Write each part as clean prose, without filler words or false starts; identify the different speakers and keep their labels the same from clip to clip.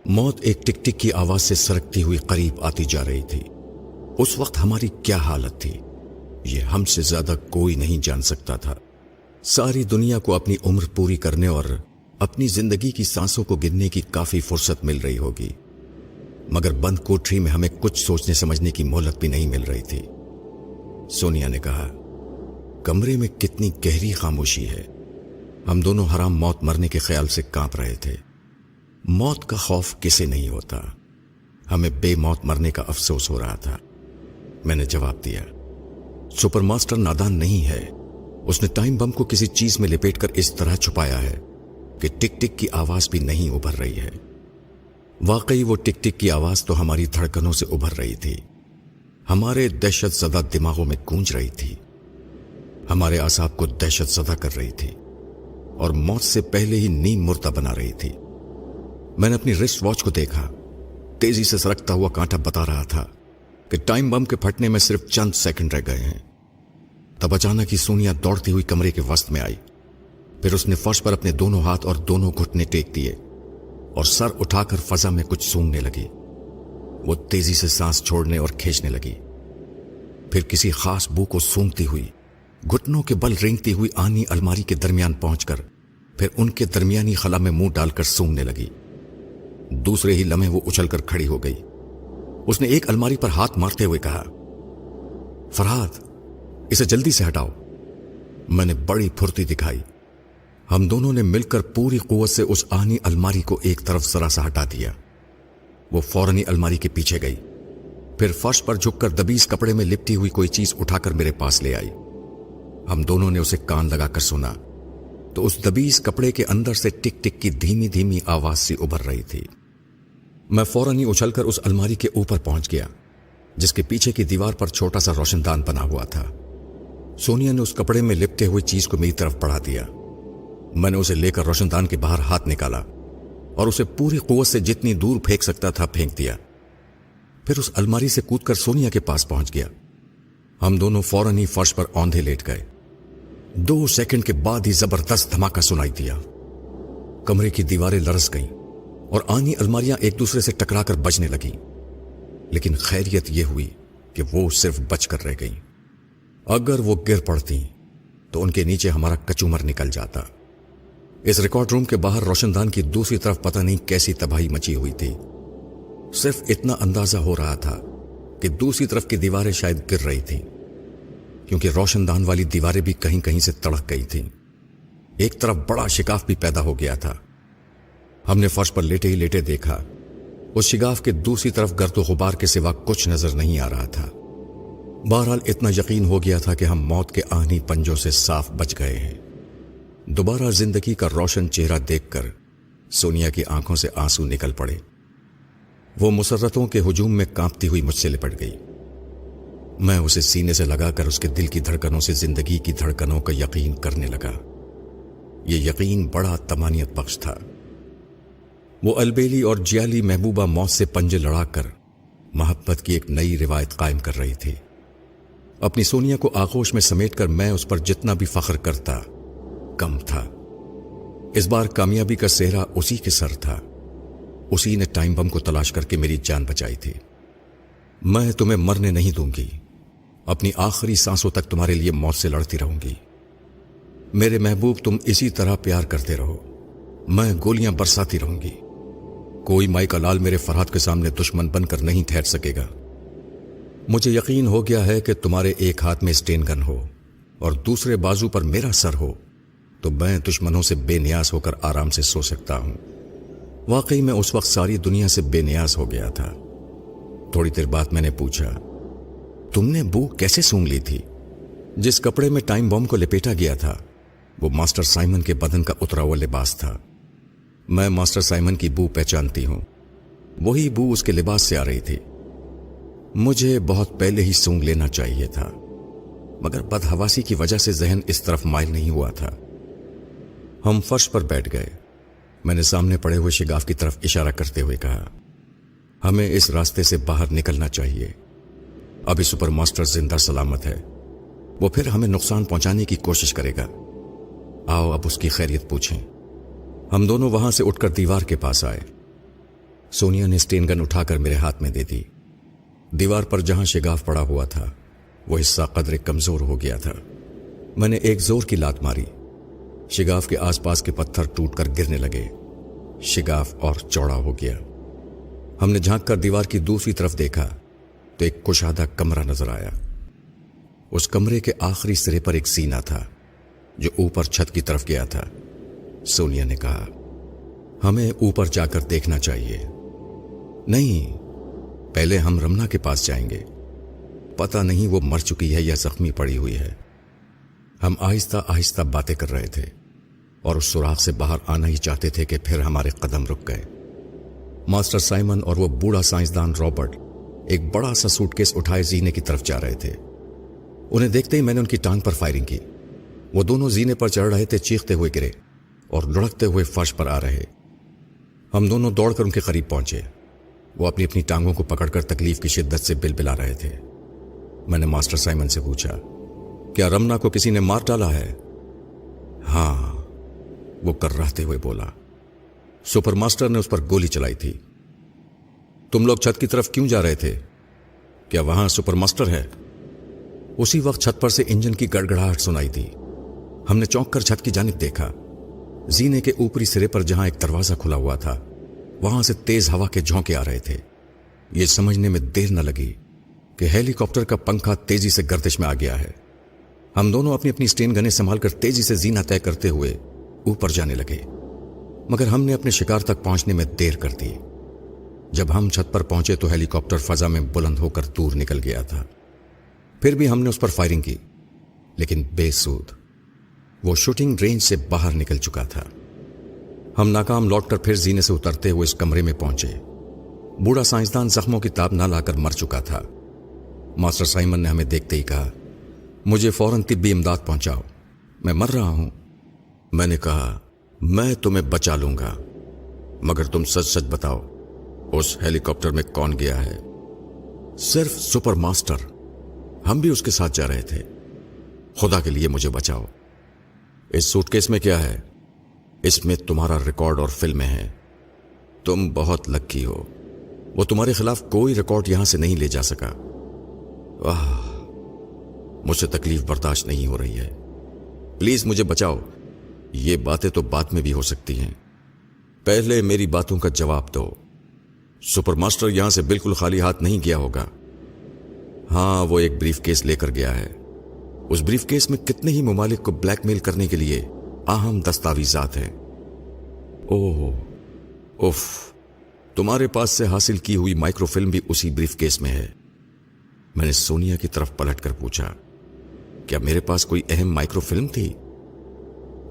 Speaker 1: मौत एक टिक टिक की आवाज से सरकती हुई करीब आती जा रही थी। उस वक्त हमारी क्या हालत थी, ये हमसे ज्यादा कोई नहीं जान सकता था। सारी दुनिया को अपनी उम्र पूरी करने और अपनी जिंदगी की सांसों को गिनने की काफी फुर्सत मिल रही होगी, मगर बंद कोठरी में हमें कुछ सोचने समझने की मोहलत भी नहीं मिल रही थी। सोनिया ने कहा, कमरे में कितनी गहरी खामोशी है। हम दोनों हराम मौत मरने के ख्याल से कांप रहे थे। मौत का खौफ किसे नहीं होता, हमें बेमौत मरने का अफसोस हो रहा था। मैंने जवाब दिया, सुपरमास्टर नादान नहीं है। उसने टाइम बम को किसी चीज में लपेटकर इस तरह छुपाया है कि टिक टिक की आवाज भी नहीं उभर रही है। वाकई वो टिक टिक की आवाज तो हमारी धड़कनों से उभर रही थी, हमारे दहशत ज़दा दिमागों में गूंज रही थी, हमारे आसाब को दहशत ज़दा कर रही थी और मौत से पहले ही नींद मुर्दा बना रही थी। मैंने अपनी रिस्ट वॉच को देखा। तेजी से सरकता हुआ कांटा बता रहा था कि टाइम बम के फटने में सिर्फ चंद सेकंड रह गए हैं। तब अचानक ही सोनिया दौड़ती हुई कमरे के वस्त में आई। फिर उसने फर्श पर अपने दोनों हाथ और दोनों घुटने टेक दिए और सर उठाकर फजा में कुछ सूंघने लगी। वो तेजी से सांस छोड़ने और खींचने लगी। फिर किसी खास बू को सूंघती हुई घुटनों के बल रेंगती हुई आनी अलमारी के दरमियान पहुंचकर फिर उनके दरमियानी खला में मुंह डालकर सूंघने लगी। दूसरे ही लम्हे वो उछलकर खड़ी हो गई। उसने एक अलमारी पर हाथ मारते हुए कहा, फरहाद, इसे जल्दी से हटाओ। मैंने बड़ी फुर्ती दिखाई। हम दोनों ने मिलकर पूरी कुव्वत से उस आनी अलमारी को एक तरफ जरा सा हटा दिया। वो फौरन ही अलमारी के पीछे गई। फिर फर्श पर झुककर दबीज कपड़े में लिपटी हुई कोई चीज उठाकर मेरे पास ले आई। हम दोनों ने उसे कान लगाकर सुना तो उस दबीज कपड़े के अंदर से टिक टिक की धीमी धीमी आवाज सी उभर रही थी। मैं फौरन ही उछलकर उस अलमारी के ऊपर पहुंच गया, जिसके पीछे की दीवार पर छोटा सा रोशनदान बना हुआ था। सोनिया ने उस कपड़े में लिपटे हुए चीज को मेरी तरफ बढ़ा दिया। मैंने उसे लेकर रोशनदान के बाहर हाथ निकाला और उसे पूरी कुव्वत से जितनी दूर फेंक सकता था फेंक दिया। फिर उस अलमारी से कूदकर सोनिया के पास पहुंच गया। हम दोनों फौरन ही फर्श पर औंधे लेट गए। 2 सेकंड के बाद ही जबरदस्त धमाका सुनाई दिया। कमरे की दीवारें लरस गईं और आनी अलमारियां एक दूसरे से टकराकर बजने लगीं। लेकिन खैरियत यह हुई कि वो सिर्फ बचकर रह गईं। अगर वो गिर पड़ती तो उनके नीचे हमारा कचूमर निकल जाता। इस रिकॉर्ड रूम के बाहर रोशनदान की दूसरी तरफ पता नहीं कैसी तबाही मची हुई थी। सिर्फ इतना अंदाजा हो रहा था कि दूसरी तरफ की दीवारें शायद गिर रही थीं, क्योंकि रोशनदान वाली दीवारें भी कहीं कहीं से तड़क गई थीं। एक तरफ बड़ा शिकाफ भी पैदा हो गया था। हमने फर्श पर लेटे ही लेटे देखा, उस शिगाफ के दूसरी तरफ गर्द गुबार के सिवा कुछ नजर नहीं आ रहा था। बहरहाल इतना यकीन हो गया था कि हम मौत के आनी पंजों से साफ बच गए हैं। दोबारा जिंदगी का रोशन चेहरा देखकर सोनिया की आंखों से आंसू निकल पड़े। वो मुसर्रतों के हुजूम में कांपती हुई मुझसे लिपट गई। मैं उसे सीने से लगाकर उसके दिल की धड़कनों से जिंदगी की धड़कनों का यकीन करने लगा। ये यकीन बड़ा तमानियत बख्श था। वो अलबेली और जियाली महबूबा मौत से पंजे लड़ाकर मोहब्बत की एक नई रिवायत कायम कर रही थी। अपनी सोनिया को आगोश में समेटकर मैं उस पर जितना भी फख्र करता कम था। इस बार कामयाबी का सेहरा उसी के सर था। उसी ने टाइम बम को तलाश करके मेरी जान बचाई थी। मैं तुम्हें मरने नहीं दूंगी। अपनी आखिरी सांसों तक तुम्हारे लिए मौत से लड़ती रहूंगी। मेरे महबूब, तुम इसी तरह प्यार करते रहो। मैं गोलियां बरसाती रहूंगी। कोई माई का लाल मेरे फरहाद के सामने दुश्मन बनकर नहीं ठहर सकेगा। मुझे यकीन हो गया है कि तुम्हारे एक हाथ में स्टेन गन हो और दूसरे बाजू पर मेरा सर हो तो मैं दुश्मनों से बेनियाज होकर आराम से सो सकता हूं। वाकई मैं उस वक्त सारी दुनिया से बेनियाज हो गया था। थोड़ी देर बाद मैंने पूछा, तुमने बू कैसे सूंघ ली थी? जिस कपड़े में टाइम बॉम्ब को लपेटा गया था वो मास्टर साइमन के बदन का उतरा हुआ लिबास था। मैं मास्टर साइमन की बू पहचानती हूं। वही बू उसके लिबास से आ रही थी। मुझे बहुत पहले ही सूंघ लेना चाहिए था, मगर बदहवासी की वजह से जहन इस तरफ माइल नहीं हुआ था। हम फर्श पर बैठ गए। मैंने सामने पड़े हुए शिगाफ की तरफ इशारा करते हुए कहा, हमें इस रास्ते से बाहर निकलना चाहिए। अभी सुपर मास्टर जिंदा सलामत है। वो फिर हमें नुकसान पहुंचाने की कोशिश करेगा। आओ अब उसकी खैरियत पूछें। हम दोनों वहां से उठकर दीवार के पास आए। सोनिया ने स्टेन गन उठाकर मेरे हाथ में दे दी। दीवार पर जहां शिगाफ पड़ा हुआ था वो हिस्सा कदरे कमजोर हो गया था। मैंने एक जोर की लात मारी। शिगाफ के आसपास के पत्थर टूटकर गिरने लगे। शिगाफ और चौड़ा हो गया। हमने झांक कर दीवार की दूसरी तरफ देखा तो एक कुशादा कमरा नजर आया। उस कमरे के आखिरी सिरे पर एक सीना था जो ऊपर छत की तरफ गया था। सोनिया ने कहा, हमें ऊपर जाकर देखना चाहिए। नहीं, पहले हम रमना के पास जाएंगे। पता नहीं वो मर चुकी है या जख्मी पड़ी हुई है। हम आहिस्ता आहिस्ता बातें कर रहे थे और उस सुराख से बाहर आना ही चाहते थे कि फिर हमारे कदम रुक गए। मास्टर साइमन और वो बूढ़ा साइंसदान रॉबर्ट एक बड़ा सा सूटकेस उठाए जीने की तरफ जा रहे थे। उन्हें देखते ही मैंने उनकी टांग पर फायरिंग की। वो दोनों जीने पर चढ़ रहे थे, चीखते हुए गिरे और लुढ़कते हुए फर्श पर आ रहे। हम दोनों दौड़कर उनके करीब पहुंचे। वो अपनी अपनी टांगों को पकड़कर तकलीफ की शिद्दत से बिलबिला रहे थे। मैंने मास्टर साइमन से पूछा, क्या रमना को किसी ने मार डाला है? हाँ, वो कर्राते हुए बोला। सुपर मास्टर ने उस पर गोली चलाई थी। तुम लोग छत की तरफ क्यों जा रहे थे? क्या वहां सुपर मास्टर है? उसी वक्त छत पर से इंजन की गड़गड़ाहट सुनाई दी। हमने चौंक कर छत की जानिब देखा। जीने के ऊपरी सिरे पर जहां एक दरवाजा खुला हुआ था वहां से तेज हवा के झोंके आ रहे थे। यह समझने में देर न लगी कि हेलीकॉप्टर का पंखा तेजी से गर्दिश में आ गया है। हम दोनों अपनी अपनी स्टेन गनें संभालकर तेजी से जीना तय करते हुए ऊपर जाने लगे, मगर हमने अपने शिकार तक पहुंचने में देर कर दी। जब हम छत पर पहुंचे तो हेलीकॉप्टर फजा में बुलंद होकर दूर निकल गया था। फिर भी हमने उस पर फायरिंग की, लेकिन बेसूद। वो शूटिंग रेंज से बाहर निकल चुका था। हम नाकाम लौटकर फिर जीने से उतरते हुए इस कमरे में पहुंचे। बूढ़ा साइंसदान जख्मों की ताब न लाकर मर चुका था। मास्टर साइमन ने हमें देखते ही कहा, मुझे फौरन तिब्बी इमदाद पहुंचाओ, मैं मर रहा हूं। मैंने कहा, मैं तुम्हें बचा लूंगा, मगर तुम सच सच बताओ, उस हेलीकॉप्टर में कौन गया है? सिर्फ सुपर मास्टर। हम भी उसके साथ जा रहे थे। खुदा के लिए मुझे बचाओ। इस सूटकेस में क्या है? इसमें तुम्हारा रिकॉर्ड और फिल्में हैं। तुम बहुत लकी हो, वो तुम्हारे खिलाफ कोई रिकॉर्ड यहां से नहीं ले जा सका। वाह, मुझसे तकलीफ बर्दाश्त नहीं हो रही है। प्लीज मुझे बचाओ। ये बातें तो बाद में भी हो सकती हैं, पहले मेरी बातों का जवाब दो। सुपर मास्टर यहां से बिल्कुल खाली हाथ नहीं गया होगा। हां, वो एक ब्रीफकेस लेकर गया है। उस ब्रीफकेस में कितने ही ममालिक को ब्लैकमेल करने के लिए अहम दस्तावेजात हैं। ओह उफ, तुम्हारे पास से हासिल की हुई माइक्रोफिल्म भी उसी ब्रीफकेस में है। मैंने सोनिया की तरफ पलटकर पूछा, क्या मेरे पास कोई अहम माइक्रोफिल्म थी?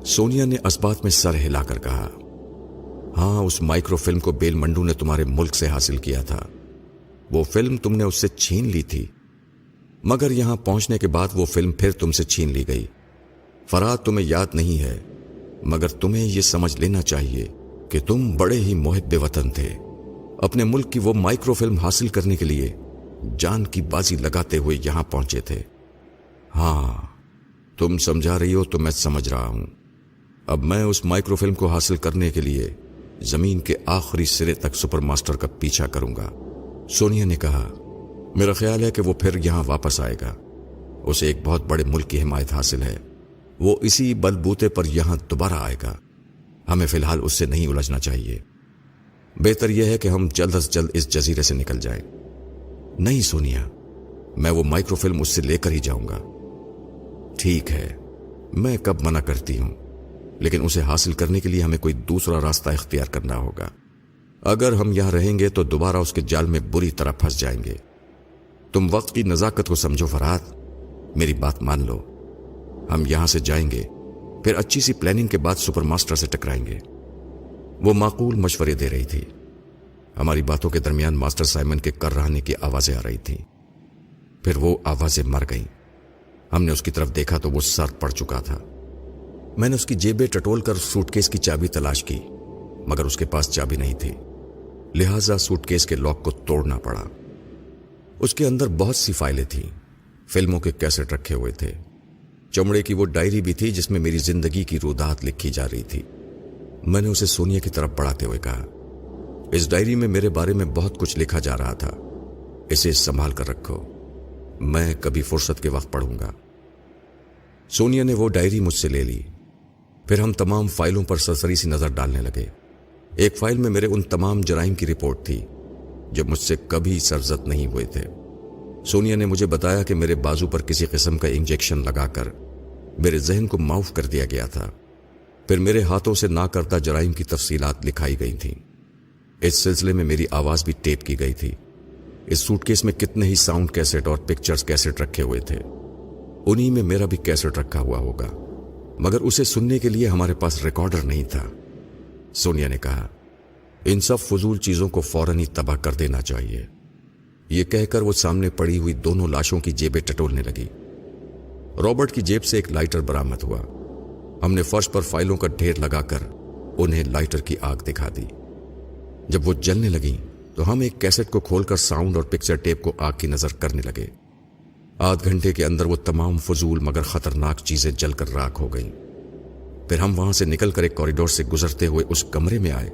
Speaker 1: सोनिया ने असबात में सर हिलाकर कहा, हां, उस माइक्रोफिल्म को बेलमंडू ने तुम्हारे मुल्क से हासिल किया था। वो फिल्म तुमने उससे छीन ली थी, मगर यहां पहुंचने के बाद वो फिल्म फिर तुमसे छीन ली गई। फराद तुम्हें याद नहीं है, मगर तुम्हें यह समझ लेना चाहिए कि तुम बड़े ही मुहिब्ब वतन थे। अपने मुल्क की वो माइक्रोफिल्म हासिल करने के लिए जान की बाजी लगाते हुए यहां पहुंचे थे। हां, तुम समझा रही हो तो मैं समझ रहा हूं। अब मैं उस माइक्रोफिल्म को हासिल करने के लिए जमीन के आखिरी सिरे तक सुपर मास्टर का पीछा करूंगा। सोनिया ने कहा, मेरा ख्याल है कि वो फिर यहां वापस आएगा। उसे एक बहुत बड़े मुल्क की हिमायत हासिल है। वो इसी बलबूते पर यहां दोबारा आएगा। हमें फिलहाल उससे नहीं उलझना चाहिए। बेहतर यह है कि हम जल्द से जल्द इस जजीरे से निकल जाएं। नहीं सोनिया, मैं वो माइक्रोफिल्म उससे लेकर ही जाऊंगा। ठीक है, मैं कब मना करती हूं, लेकिन उसे हासिल करने के लिए हमें कोई दूसरा रास्ता इख्तियार करना होगा। अगर हम यहां रहेंगे तो दोबारा उसके जाल में बुरी तरह फंस जाएंगे। तुम वक्त की नजाकत को समझो फरहाद, मेरी बात मान लो। हम यहां से जाएंगे, फिर अच्छी सी प्लानिंग के बाद सुपर मास्टर से टकराएंगे। वो माकूल मशवरे दे रही थी। हमारी बातों के दरमियान मास्टर साइमन के कर्राने की आवाजें आ रही थीं। फिर वो आवाजें मर गईं। हमने उसकी तरफ देखा तो वो सर पड़ चुका था। मैंने उसकी जेबें टटोल कर सूटकेस की चाबी तलाश की, मगर उसके पास चाबी नहीं थी। लिहाजा सूटकेस के लॉक को तोड़ना पड़ा। उसके अंदर बहुत सी फाइलें थीं। फिल्मों के कैसेट रखे हुए थे। चमड़े की वो डायरी भी थी जिसमें मेरी जिंदगी की रुदात लिखी जा रही थी। मैंने उसे सोनिया की तरफ बढ़ाते हुए कहा, इस डायरी में मेरे बारे में बहुत कुछ लिखा जा रहा था। इसे संभाल कर रखो, मैं कभी फुर्सत के वक्त पढ़ूंगा। सोनिया ने वो डायरी मुझसे ले ली। फिर हम तमाम फाइलों पर सरसरी सी नजर डालने लगे। एक फाइल में मेरे उन तमाम जराइम की रिपोर्ट थी जो मुझसे कभी सरजद नहीं हुए थे। सोनिया ने मुझे बताया कि मेरे बाजू पर किसी किस्म का इंजेक्शन लगाकर मेरे जहन को माफ कर दिया गया था। फिर मेरे हाथों से ना करता जराइम की तफसीलात लिखाई गई थीं। इस सिलसिले में मेरी आवाज भी टेप की गई थी। इस सूटकेस में कितने ही साउंड कैसेट और पिक्चर्स कैसेट रखे हुए थे। उन्हीं में मेरा भी कैसेट रखा हुआ होगा, मगर उसे सुनने के लिए हमारे पास रिकॉर्डर नहीं था। सोनिया ने कहा, इन सब फजूल चीजों को फौरन ही तबाह कर देना चाहिए। यह कहकर वो सामने पड़ी हुई दोनों लाशों की जेबें टटोलने लगी। रॉबर्ट की जेब से एक लाइटर बरामद हुआ। हमने फर्श पर फाइलों का ढेर लगाकर उन्हें लाइटर की आग दिखा दी। जब वो जलने लगी तो हम एक कैसेट को खोलकर साउंड और पिक्चर टेप को आग की नजर करने लगे। आध घंटे के अंदर वो तमाम फजूल मगर खतरनाक चीजें जलकर राख हो गईं। फिर हम वहां से निकलकर एक कॉरिडोर से गुजरते हुए उस कमरे में आए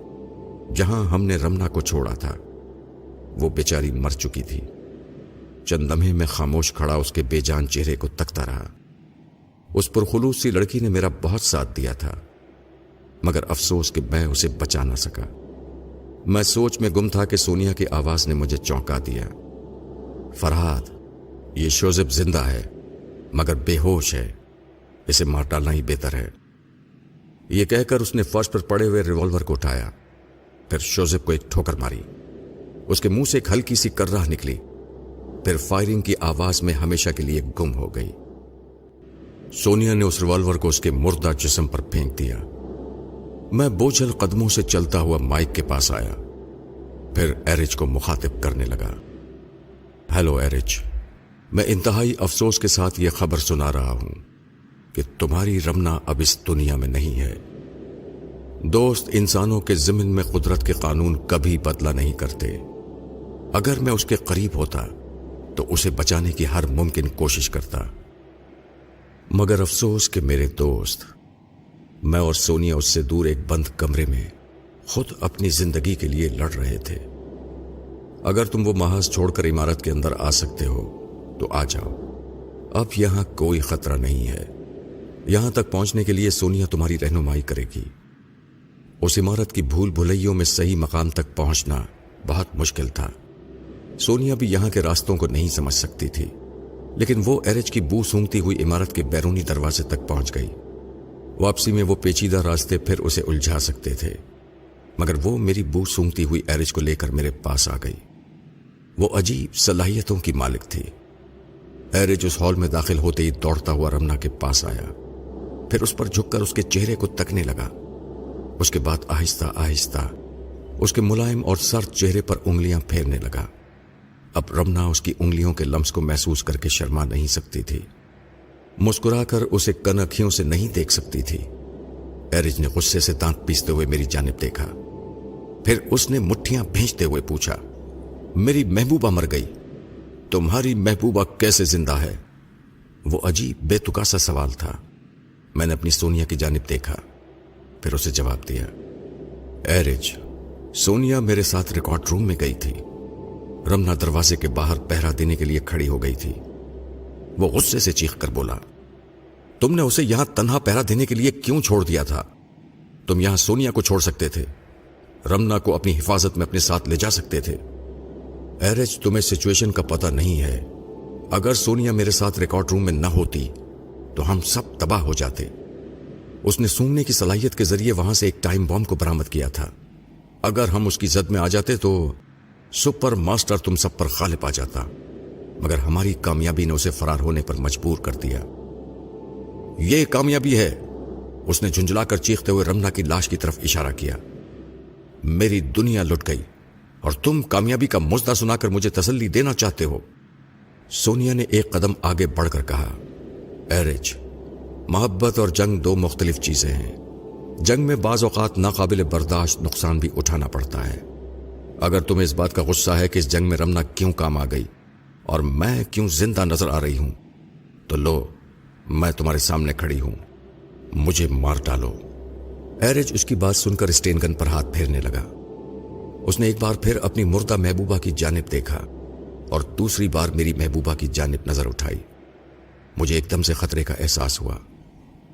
Speaker 1: जहां हमने रमना को छोड़ा था। वो बेचारी मर चुकी थी। चंद लम्हे में खामोश खड़ा उसके बेजान चेहरे को तकता रहा। उस पुरखुलूस सी लड़की ने मेरा बहुत साथ दिया था, मगर अफसोस कि मैं उसे बचा ना सका। मैं सोच में गुम था कि सोनिया की आवाज ने मुझे चौंका दिया। फरहाद, ये शोज़ेब जिंदा है मगर बेहोश है, इसे मार डालना ही बेहतर है। यह कहकर उसने फर्श पर पड़े हुए रिवॉल्वर को उठाया। फिर शोज़ेब को एक ठोकर मारी। उसके मुंह से एक हल्की सी कर्राह निकली। फिर फायरिंग की आवाज में हमेशा के लिए गुम हो गई। सोनिया ने उस रिवॉल्वर को उसके मुर्दा जिस्म पर फेंक दिया। मैं बोझल कदमों से चलता हुआ माइक के पास आया। फिर एरिज को मुखातिब करने लगा। हेलो एरिज, मैं इंतहाई अफसोस के साथ यह खबर सुना रहा हूं कि तुम्हारी रमना अब इस दुनिया में नहीं है। दोस्त इंसानों के ज़िम्न में कुदरत के कानून कभी बदला नहीं करते। अगर मैं उसके करीब होता तो उसे बचाने की हर मुमकिन कोशिश करता, मगर अफसोस कि मेरे दोस्त, मैं और सोनिया उससे दूर एक बंद कमरे में खुद अपनी जिंदगी के लिए लड़ रहे थे। अगर तुम वो महाज छोड़कर इमारत के अंदर आ सकते हो तो आ जाओ। अब यहां कोई खतरा नहीं है। यहां तक पहुंचने के लिए सोनिया तुम्हारी रहनुमाई करेगी। उस इमारत की भूल भुलैयों में सही मकाम तक पहुंचना बहुत मुश्किल था। सोनिया भी यहां के रास्तों को नहीं समझ सकती थी, लेकिन वो एरिज की बू सूंघती हुई इमारत के बैरूनी दरवाजे तक पहुंच गई। वापसी में वो पेचीदा रास्ते फिर उसे उलझा सकते थे, मगर वो मेरी बू सूंघती हुई एरिज को लेकर मेरे पास आ गई। वो अजीब सलाहियतों की मालिक थी। एरिज उस हॉल में दाखिल होते ही दौड़ता हुआ रमना के पास आया। फिर उस पर झुककर उसके चेहरे को तकने लगा। उसके बाद आहिस्ता आहिस्ता उसके मुलायम और सर्द चेहरे पर उंगलियां फेरने लगा। अब रमना उसकी उंगलियों के लम्स को महसूस करके शर्मा नहीं सकती थी। मुस्कुराकर उसे कनखियों से नहीं देख सकती थी। एरिज ने गुस्से से दांत पीसते हुए मेरी जानिब देखा। फिर उसने मुट्ठियां भींचते हुए पूछा, मेरी महबूबा मर गई, तुम्हारी महबूबा कैसे जिंदा है? वो अजीब बेतुका सा सवाल था। मैंने अपनी सोनिया की जानिब देखा, फिर उसे जवाब दिया, एरिज, सोनिया मेरे साथ रिकॉर्ड रूम में गई थी। रमना दरवाजे के बाहर पहरा देने के लिए खड़ी हो गई थी। वो गुस्से से चीख कर बोला, तुमने उसे यहां तन्हा पहरा देने के लिए क्यों छोड़ दिया था? तुम यहां सोनिया को छोड़ सकते थे, रमना को अपनी हिफाजत में अपने साथ ले जा सकते थे। एरिज, तुम्हें सिचुएशन का पता नहीं है। अगर सोनिया मेरे साथ रिकॉर्ड रूम में न होती तो हम सब तबाह हो जाते। उसने सूंघने की सलाहियत के जरिए वहां से एक टाइम बॉम्ब को बरामद किया था। अगर हम उसकी जद में आ जाते तो सुपर मास्टर तुम सब पर गालिब आ जाता, मगर हमारी कामयाबी ने उसे फरार होने पर मजबूर कर दिया। यह कामयाबी है, उसने झुंझलाकर चीखते हुए रमना की लाश की तरफ इशारा किया। मेरी दुनिया लुट गई और तुम कामयाबी का मुजदा सुनाकर मुझे तसल्ली देना चाहते हो। सोनिया ने एक कदम आगे बढ़कर कहा, एरिज, मोहब्बत और जंग दो मुख्तलिफ चीजें हैं। जंग में बाज़ औक़ात नाकाबिल बर्दाश्त नुकसान भी उठाना पड़ता है। अगर तुम्हें इस बात का गुस्सा है कि इस जंग में रमना क्यों काम आ गई और मैं क्यों जिंदा नजर आ रही हूं, तो लो, मैं तुम्हारे सामने खड़ी हूं, मुझे मार डालो। एरिज उसकी बात सुनकर स्टेन गन पर हाथ फेरने लगा। اس نے ایک بار پھر اپنی مردہ محبوبہ کی جانب دیکھا اور دوسری بار میری محبوبہ کی جانب نظر اٹھائی۔ مجھے ایک دم سے خطرے کا احساس ہوا۔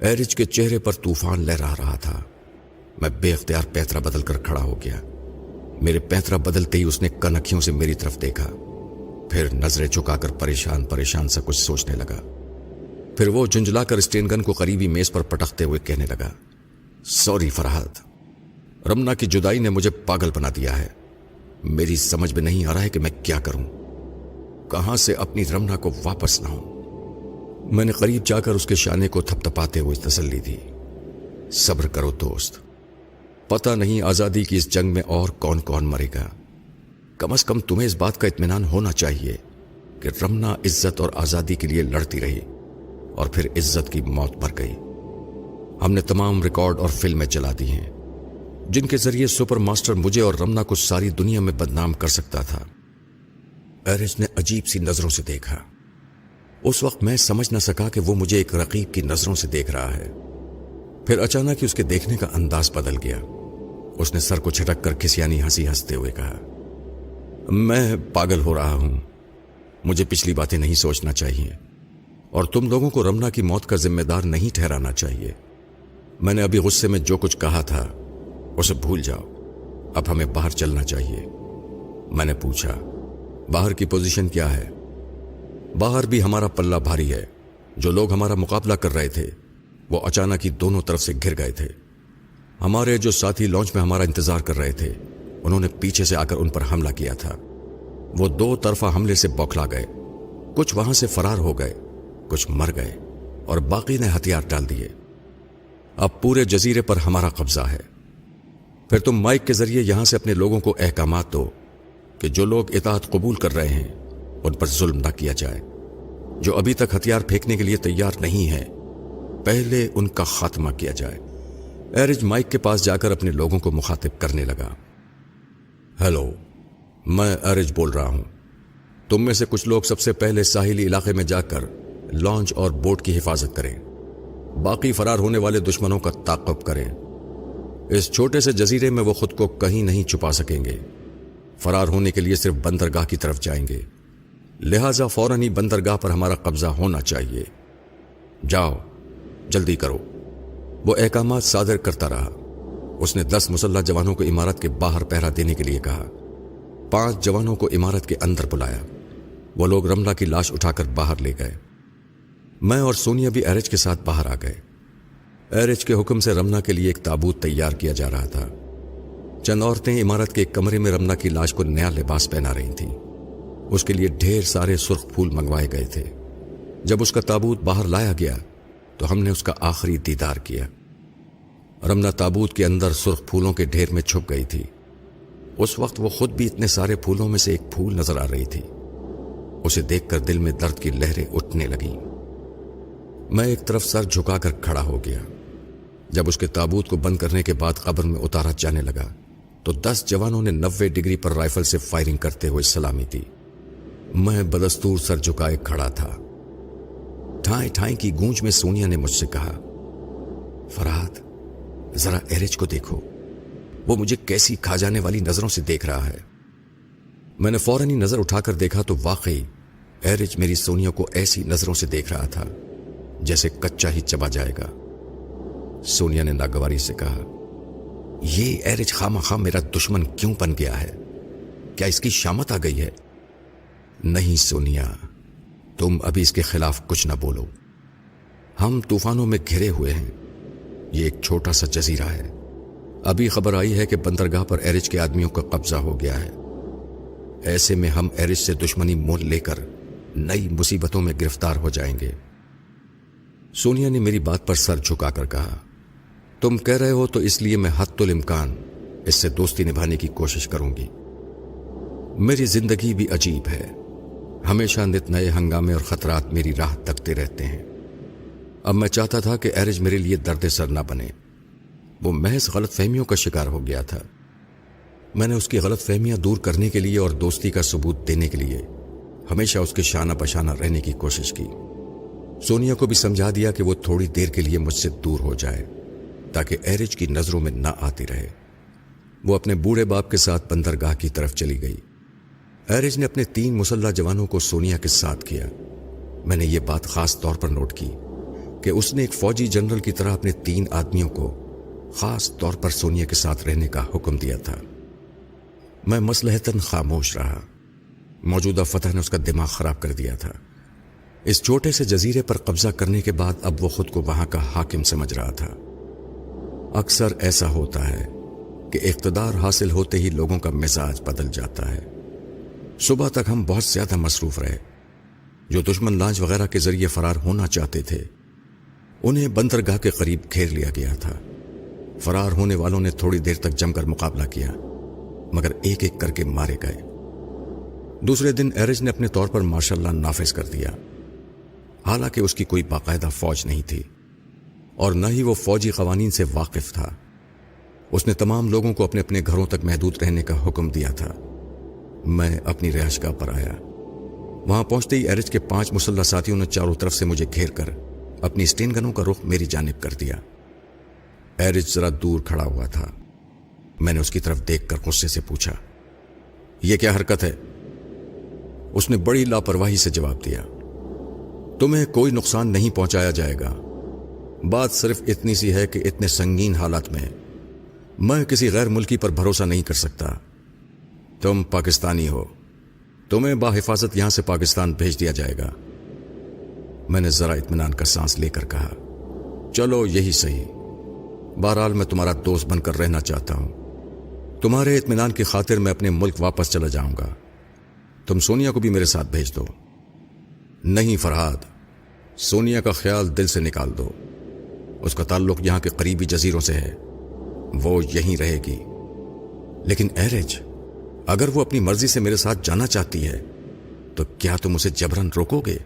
Speaker 1: ایرج کے چہرے پر طوفان لہرا رہا تھا۔ میں بے اختیار پیترا بدل کر کھڑا ہو گیا۔ میرے پیترا بدلتے ہی اس نے کنکھیوں سے میری طرف دیکھا، پھر نظریں چکا کر پریشان پریشان سا کچھ سوچنے لگا۔ پھر وہ جھنجھلا کر اسٹین گن کو قریبی میز پر پٹکتے ہوئے کہنے لگا، سوری فرحاد، رمنا کی جدائی نے مجھے پاگل بنا دیا ہے۔ میری سمجھ میں نہیں آ رہا ہے کہ میں کیا کروں، کہاں سے اپنی رمنا کو واپس لاؤں۔ میں نے قریب جا کر اس کے شانے کو تھپ تھپاتے ہوئے تسلی دی، صبر کرو دوست، پتہ نہیں آزادی کی اس جنگ میں اور کون کون مرے گا۔ کم از کم تمہیں اس بات کا اطمینان ہونا چاہیے کہ رمنا عزت اور آزادی کے لیے لڑتی رہی اور پھر عزت کی موت مر گئی۔ ہم نے تمام ریکارڈ اور فلمیں چلا دی ہیں جن کے ذریعے سپر ماسٹر مجھے اور رمنا کو ساری دنیا میں بدنام کر سکتا تھا۔ ایرج نے عجیب سی نظروں سے دیکھا۔ اس وقت میں سمجھ نہ سکا کہ وہ مجھے ایک رقیب کی نظروں سے دیکھ رہا ہے۔ پھر اچانک ہی اس کے دیکھنے کا انداز بدل گیا۔ اس نے سر کو جھٹک کر کھسیانی ہنسی ہنستے ہوئے کہا، میں پاگل ہو رہا ہوں، مجھے پچھلی باتیں نہیں سوچنا چاہیے اور تم لوگوں کو رمنا کی موت کا ذمہ دار نہیں ٹھہرانا چاہیے۔ میں نے ابھی غصے میں جو کچھ کہا تھا اسے بھول جاؤ، اب ہمیں باہر چلنا چاہیے۔ میں نے پوچھا، باہر کی پوزیشن کیا ہے؟ باہر بھی ہمارا پلہ بھاری ہے۔ جو لوگ ہمارا مقابلہ کر رہے تھے وہ اچانک ہی دونوں طرف سے گھر گئے تھے۔ ہمارے جو ساتھی لانچ میں ہمارا انتظار کر رہے تھے انہوں نے پیچھے سے آ کر ان پر حملہ کیا تھا۔ وہ دو طرفہ حملے سے بوکھلا گئے، کچھ وہاں سے فرار ہو گئے، کچھ مر گئے اور باقی نے ہتھیار ڈال دیے۔ اب پورے جزیرے پر ہمارا قبضہ ہے۔ پھر تم مائک کے ذریعے یہاں سے اپنے لوگوں کو احکامات دو کہ جو لوگ اطاعت قبول کر رہے ہیں ان پر ظلم نہ کیا جائے۔ جو ابھی تک ہتھیار پھینکنے کے لیے تیار نہیں ہیں پہلے ان کا خاتمہ کیا جائے۔ ایرج مائک کے پاس جا کر اپنے لوگوں کو مخاطب کرنے لگا، ہیلو، میں ایرج بول رہا ہوں۔ تم میں سے کچھ لوگ سب سے پہلے ساحلی علاقے میں جا کر لانچ اور بوٹ کی حفاظت کریں، باقی فرار ہونے والے دشمنوں کا تعاقب کریں۔ اس چھوٹے سے جزیرے میں وہ خود کو کہیں نہیں چھپا سکیں گے، فرار ہونے کے لیے صرف بندرگاہ کی طرف جائیں گے، لہٰذا فوراً ہی بندرگاہ پر ہمارا قبضہ ہونا چاہیے۔ جاؤ جلدی کرو۔ وہ احکامات صادر کرتا رہا۔ اس نے 10 مسلح جوانوں کو عمارت کے باہر پہرا دینے کے لیے کہا، 5 جوانوں کو عمارت کے اندر بلایا۔ وہ لوگ رملہ کی لاش اٹھا کر باہر لے گئے۔ میں اور سونیا بھی ایرج کے ساتھ باہر آ گئے۔ ایرج کے حکم سے رمنا کے لیے ایک تابوت تیار کیا جا رہا تھا۔ چند عورتیں عمارت کے ایک کمرے میں رمنا کی لاش کو نیا لباس پہنا رہی تھیں۔ اس کے لیے ڈھیر سارے سرخ پھول منگوائے گئے تھے۔ جب اس کا تابوت باہر لایا گیا تو ہم نے اس کا آخری دیدار کیا۔ رمنا تابوت کے اندر سرخ پھولوں کے ڈھیر میں چھپ گئی تھی۔ اس وقت وہ خود بھی اتنے سارے پھولوں میں سے ایک پھول نظر آ رہی تھی۔ اسے دیکھ کر دل میں درد کی لہریں اٹھنے لگیں۔ میں ایک طرف سر جھکا کر کھڑا ہو گیا۔ جب اس کے تابوت کو بند کرنے کے بعد قبر میں اتارا جانے لگا تو 10 جوانوں نے 90 ڈگری پر رائفل سے فائرنگ کرتے ہوئے سلامی دی۔ میں بدستور سر جھکائے کھڑا تھا۔ ٹھائیں ٹھائیں کی گونج میں سونیا نے مجھ سے کہا، فرحاد ذرا ایرج کو دیکھو، وہ مجھے کیسی کھا جانے والی نظروں سے دیکھ رہا ہے۔ میں نے فوراً ہی نظر اٹھا کر دیکھا تو واقعی ایرج میری سونیا کو ایسی نظروں سے دیکھ رہا تھا جیسے کچا ہی چبا جائے گا۔ سونیا نے ناگواری سے کہا، یہ ایرج خامخواہ میرا دشمن کیوں بن گیا ہے؟ کیا اس کی شامت آ گئی ہے؟ نہیں سونیا، تم ابھی اس کے خلاف کچھ نہ بولو۔ ہم طوفانوں میں گھرے ہوئے ہیں، یہ ایک چھوٹا سا جزیرہ ہے۔ ابھی خبر آئی ہے کہ بندرگاہ پر ایرج کے آدمیوں کا قبضہ ہو گیا ہے۔ ایسے میں ہم ایرج سے دشمنی مول لے کر نئی مصیبتوں میں گرفتار ہو جائیں گے۔ سونیا نے میری بات پر سر جھکا کر کہا، تم کہہ رہے ہو تو اس لیے میں حتی الامکان اس سے دوستی نبھانے کی کوشش کروں گی۔ میری زندگی بھی عجیب ہے، ہمیشہ نت نئے ہنگامے اور خطرات میری راہ تکتے رہتے ہیں۔ اب میں چاہتا تھا کہ ایرج میرے لیے درد سر نہ بنے۔ وہ محض غلط فہمیوں کا شکار ہو گیا تھا۔ میں نے اس کی غلط فہمیاں دور کرنے کے لیے اور دوستی کا ثبوت دینے کے لیے ہمیشہ اس کے شانہ بشانہ رہنے کی کوشش کی۔ سونیا کو بھی سمجھا دیا کہ وہ تھوڑی دیر کے لیے مجھ سے دور ہو جائے تاکہ ایرج کی نظروں میں نہ آتی رہے۔ वो अपने बूढ़े बाप के साथ बंदरगाह की तरफ चली गई। एरिज ने अपने 3 मुसल्ला जवानों को सोनिया के साथ किया। मैंने ये बात खास तौर पर नोट की कि उसने एक फौजी जनरल की तरह अपने 3 आदमियों को खास तौर पर सोनिया के साथ रहने का हुक्म दिया था। मैं मसलहतन खामोश रहा। मौजूदा फतह ने उसका दिमाग खराब कर दिया था। इस छोटे से जजीरे पर कब्जा करने के बाद अब वो खुद को वहां का हाकिम समझ रहा था। अक्सर ऐसा होता है कि इख्तिदार हासिल होते ही लोगों का मिजाज बदल जाता है। सुबह तक हम बहुत ज्यादा मसरूफ रहे। जो दुश्मन लॉन्च वगैरह के जरिए फरार होना चाहते थे उन्हें बंदरगाह के करीब घेर लिया गया था। फरार होने वालों ने थोड़ी देर तक जमकर मुकाबला किया, मगर एक एक करके मारे गए। दूसरे दिन एरिज ने अपने तौर पर मार्शल लॉ नाफिज कर दिया। हालांकि उसकी कोई बाकायदा फौज नहीं थी और न ही वो फौजी कवानीन से वाकिफ था। उसने तमाम लोगों को अपने अपने घरों तक महदूद रहने का हुक्म दिया था। मैं अपनी रिहाइशगाह पर आया। वहां पहुंचते ही एरिज के 5 मुसल्ला साथियों ने चारों तरफ से मुझे घेर कर अपनी स्टेन गनों का रुख मेरी जानिब कर दिया। एरिज जरा दूर खड़ा हुआ था। मैंने उसकी तरफ देखकर गुस्से से पूछा, यह क्या हरकत है? उसने बड़ी लापरवाही से जवाब दिया, तुम्हें कोई नुकसान नहीं पहुंचाया जाएगा। बात सिर्फ इतनी सी है कि इतने संगीन हालात में मैं किसी गैर मुल्की पर भरोसा नहीं कर सकता। तुम पाकिस्तानी हो, तुम्हें बाहिफाजत यहां से पाकिस्तान भेज दिया जाएगा। मैंने जरा इत्मीनान का सांस लेकर कहा, चलो यही सही। बहरहाल मैं तुम्हारा दोस्त बनकर रहना चाहता हूं। तुम्हारे इत्मीनान की खातिर मैं अपने मुल्क वापस चला जाऊंगा। तुम सोनिया को भी मेरे साथ भेज दो। नहीं फरहाद, सोनिया का ख्याल दिल से निकाल दो। उसका ताल्लुक यहां के करीबी जजीरों से है, वो यहीं रहेगी। लेकिन एरिज, अगर वो अपनी मर्जी से मेरे साथ जाना चाहती है तो क्या तुम उसे जबरन रोकोगे?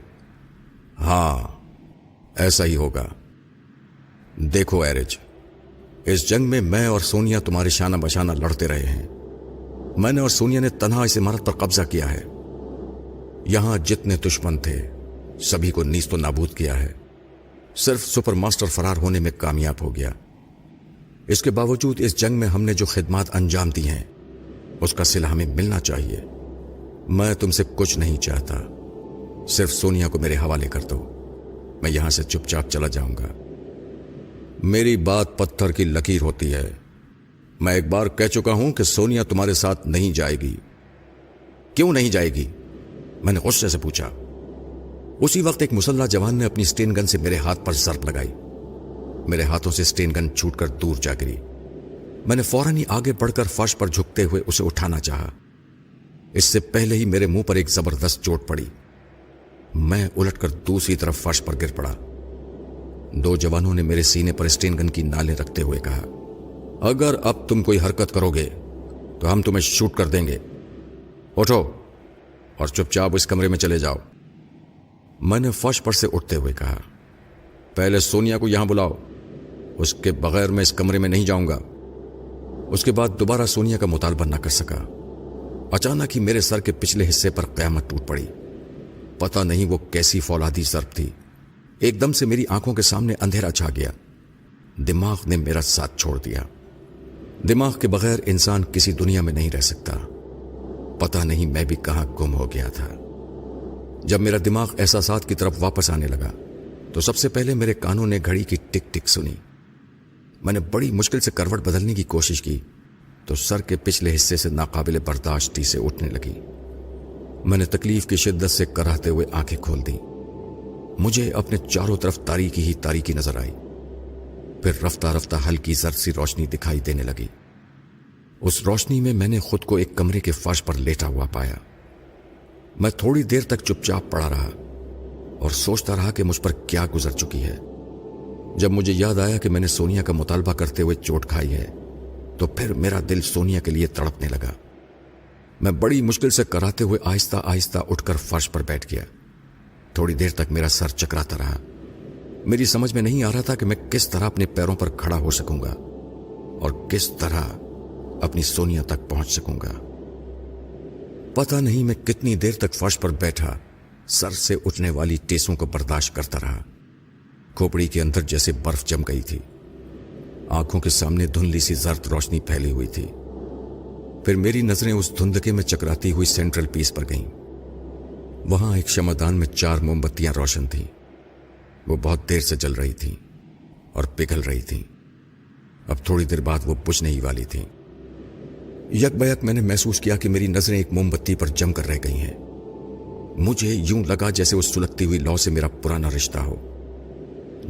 Speaker 1: हां, ऐसा ही होगा। देखो एरिज, इस जंग में मैं और सोनिया तुम्हारे शाना बशाना लड़ते रहे हैं। मैंने और सोनिया ने तन्हा इस इमारत पर कब्जा किया है। यहां जितने दुश्मन थे सभी को नीस्तो नाबूद किया है। सिर्फ सुपर मास्टर फरार होने में कामयाब हो गया। इसके बावजूद इस जंग में हमने जो खिदमात अंजाम दी हैं उसका सिला हमें मिलना चाहिए। मैं तुमसे कुछ नहीं चाहता, सिर्फ सोनिया को मेरे हवाले कर दो। मैं यहां से चुपचाप चला जाऊंगा। मेरी बात पत्थर की लकीर होती है। मैं एक बार कह चुका हूं कि सोनिया तुम्हारे साथ नहीं जाएगी। क्यों नहीं जाएगी? मैंने गुस्से से पूछा। उसी वक्त एक मुसल्ला जवान ने अपनी स्टेन गन से मेरे हाथ पर जर्ब लगाई। मेरे हाथों से स्टेन गन छूटकर दूर जा गिरी। मैंने फौरन ही आगे बढ़कर फर्श पर झुकते हुए उसे उठाना चाहा। इससे पहले ही मेरे मुंह पर एक जबरदस्त चोट पड़ी। मैं उलटकर दूसरी तरफ फर्श पर गिर पड़ा। 2 जवानों ने मेरे सीने पर स्टेन गन की नालें रखते हुए कहा, अगर अब तुम कोई हरकत करोगे तो हम तुम्हें शूट कर देंगे। उठो और चुपचाप इस कमरे में चले जाओ। मैंने फर्श पर से उठते हुए कहा, पहले सोनिया को यहां बुलाओ, उसके बगैर मैं इस कमरे में नहीं जाऊंगा। उसके बाद दोबारा सोनिया का मुतालबा न कर सका। अचानक ही मेरे सर के पिछले हिस्से पर कयामत टूट पड़ी। पता नहीं वो कैसी फौलादी ज़र्ब थी। एकदम से मेरी आंखों के सामने अंधेरा छा गया। दिमाग ने मेरा साथ छोड़ दिया। दिमाग के बगैर इंसान किसी दुनिया में नहीं रह सकता। पता नहीं मैं भी कहां गुम हो गया था। जब मेरा दिमाग एहसासात की तरफ वापस आने लगा तो सबसे पहले मेरे कानों ने घड़ी की टिक टिक सुनी। मैंने बड़ी मुश्किल से करवट बदलने की कोशिश की तो सर के पिछले हिस्से से नाकाबिले बर्दाश्ती से उठने लगी। मैंने तकलीफ की शिद्दत से कराहते हुए आंखें खोल दी। मुझे अपने चारों तरफ तारीकी ही तारीकी नजर आई। फिर रफ्ता रफ्ता हल्की जर्द सी रोशनी दिखाई देने लगी। उस रोशनी में मैंने खुद को एक कमरे के फर्श पर लेटा हुआ पाया। मैं थोड़ी देर तक चुपचाप पड़ा रहा और सोचता रहा कि मुझ पर क्या गुजर चुकी है। जब मुझे याद आया कि मैंने सोनिया का मुतालबा करते हुए चोट खाई है तो फिर मेरा दिल सोनिया के लिए तड़पने लगा। मैं बड़ी मुश्किल से कराते हुए आहिस्ता आहिस्ता उठकर फर्श पर बैठ गया। थोड़ी देर तक मेरा सर चकराता रहा। मेरी समझ में नहीं आ रहा था कि मैं किस तरह अपने पैरों पर खड़ा हो सकूंगा और किस तरह अपनी सोनिया तक पहुंच सकूंगा। पता नहीं मैं कितनी देर तक फर्श पर बैठा सर से उठने वाली टेसों को बर्दाश्त करता रहा। खोपड़ी के अंदर जैसे बर्फ जम गई थी। आंखों के सामने धुंधली सी जर्द रोशनी फैली हुई थी। پھر میری نظریں اس دھندکے میں چکراتی ہوئی سینٹرل پیس پر گئیں۔ وہاں ایک شمعدان میں 4 موم بتیاں روشن تھیں۔ وہ بہت دیر سے جل رہی تھیں اور پگھل رہی تھیں۔ اب تھوڑی دیر بعد وہ بجھنے ہی والی تھیں۔ یک بیک میں نے محسوس کیا کہ میری نظریں ایک موم بتی پر جم کر رہ گئی ہیں۔ مجھے یوں لگا جیسے اس سلگتی ہوئی لو سے میرا پرانا رشتہ ہو،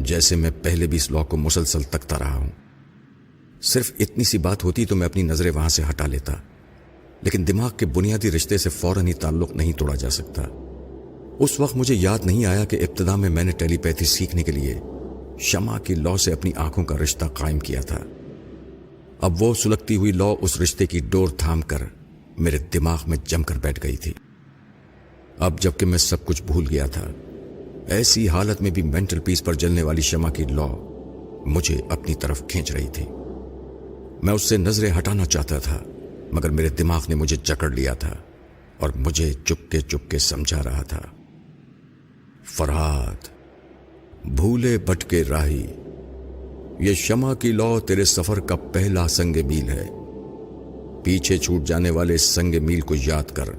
Speaker 1: جیسے میں پہلے بھی اس لو کو مسلسل تکتا رہا ہوں۔ صرف اتنی سی بات ہوتی تو میں اپنی نظریں وہاں سے ہٹا لیتا، لیکن دماغ کے بنیادی رشتے سے فوراً ہی تعلق نہیں توڑا جا سکتا۔ اس وقت مجھے یاد نہیں آیا کہ ابتدا میں نے ٹیلی پیتھی سیکھنے کے لیے شمع کی لو سے اپنی آنکھوں کا رشتہ قائم کیا تھا۔ اب وہ سلگتی ہوئی لو اس رشتے کی ڈور تھام کر میرے دماغ میں جم کر بیٹھ گئی تھی۔ اب جب کہ میں سب کچھ بھول گیا تھا، ایسی حالت میں بھی مینٹل پیس پر جلنے والی شمع کی لو مجھے اپنی طرف کھینچ رہی تھی۔ میں اس سے نظریں ہٹانا چاہتا تھا، مگر میرے دماغ نے مجھے جکڑ لیا تھا اور مجھے چپ کے سمجھا رہا تھا۔ فرہاد، بھولے بھٹکے راہی، یہ شمع کی لو تیرے سفر کا پہلا سنگ میل ہے۔ پیچھے چھوٹ جانے والے سنگ میل کو یاد کر،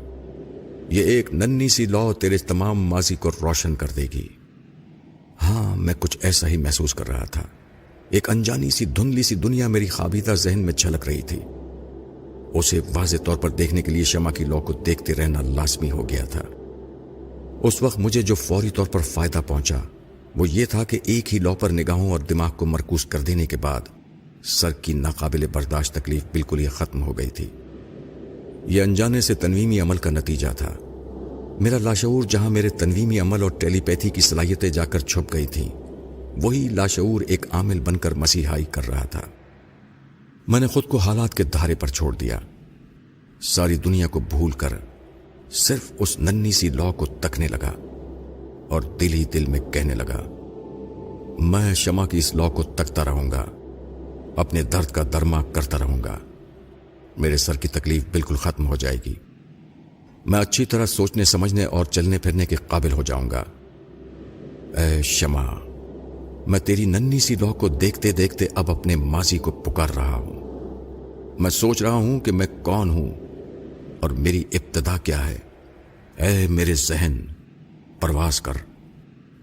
Speaker 1: یہ ایک ننھی سی لو تیرے تمام ماضی کو روشن کر دے گی۔ ہاں، میں کچھ ایسا ہی محسوس کر رہا تھا۔ ایک انجانی سی دھندلی سی دنیا میری خوابیدہ ذہن میں چھلک رہی تھی۔ اسے واضح طور پر دیکھنے کے لیے شمع کی لو کو دیکھتے رہنا لازمی ہو گیا تھا۔ اس وقت مجھے جو فوری طور پر فائدہ پہنچا وہ یہ تھا کہ ایک ہی لو پر نگاہوں اور دماغ کو مرکوز کر دینے کے بعد سر کی ناقابل برداشت تکلیف بالکل ہی ختم ہو گئی تھی۔ یہ انجانے سے تنویمی عمل کا نتیجہ تھا۔ میرا لاشعور جہاں میرے تنویمی عمل اور ٹیلی پیتھی کی صلاحیتیں جا کر چھپ گئی تھیں، وہی لاشعور ایک عامل بن کر مسیحائی کر رہا تھا۔ میں نے خود کو حالات کے دھارے پر چھوڑ دیا، ساری دنیا کو بھول کر صرف اس ننھی سی لو کو تکنے لگا اور دل ہی دل میں کہنے لگا، میں شمع کی اس لو کو تکتا رہوں گا، اپنے درد کا درما کرتا رہوں گا، میرے سر کی تکلیف بالکل ختم ہو جائے گی، میں اچھی طرح سوچنے سمجھنے اور چلنے پھرنے کے قابل ہو جاؤں گا۔ اے شمع، میں تیری ننھی سی لو کو دیکھتے دیکھتے اب اپنے ماضی کو پکار رہا ہوں۔ میں سوچ رہا ہوں کہ میں کون ہوں اور میری ابتدا کیا ہے۔ اے میرے ذہن، پرواز کر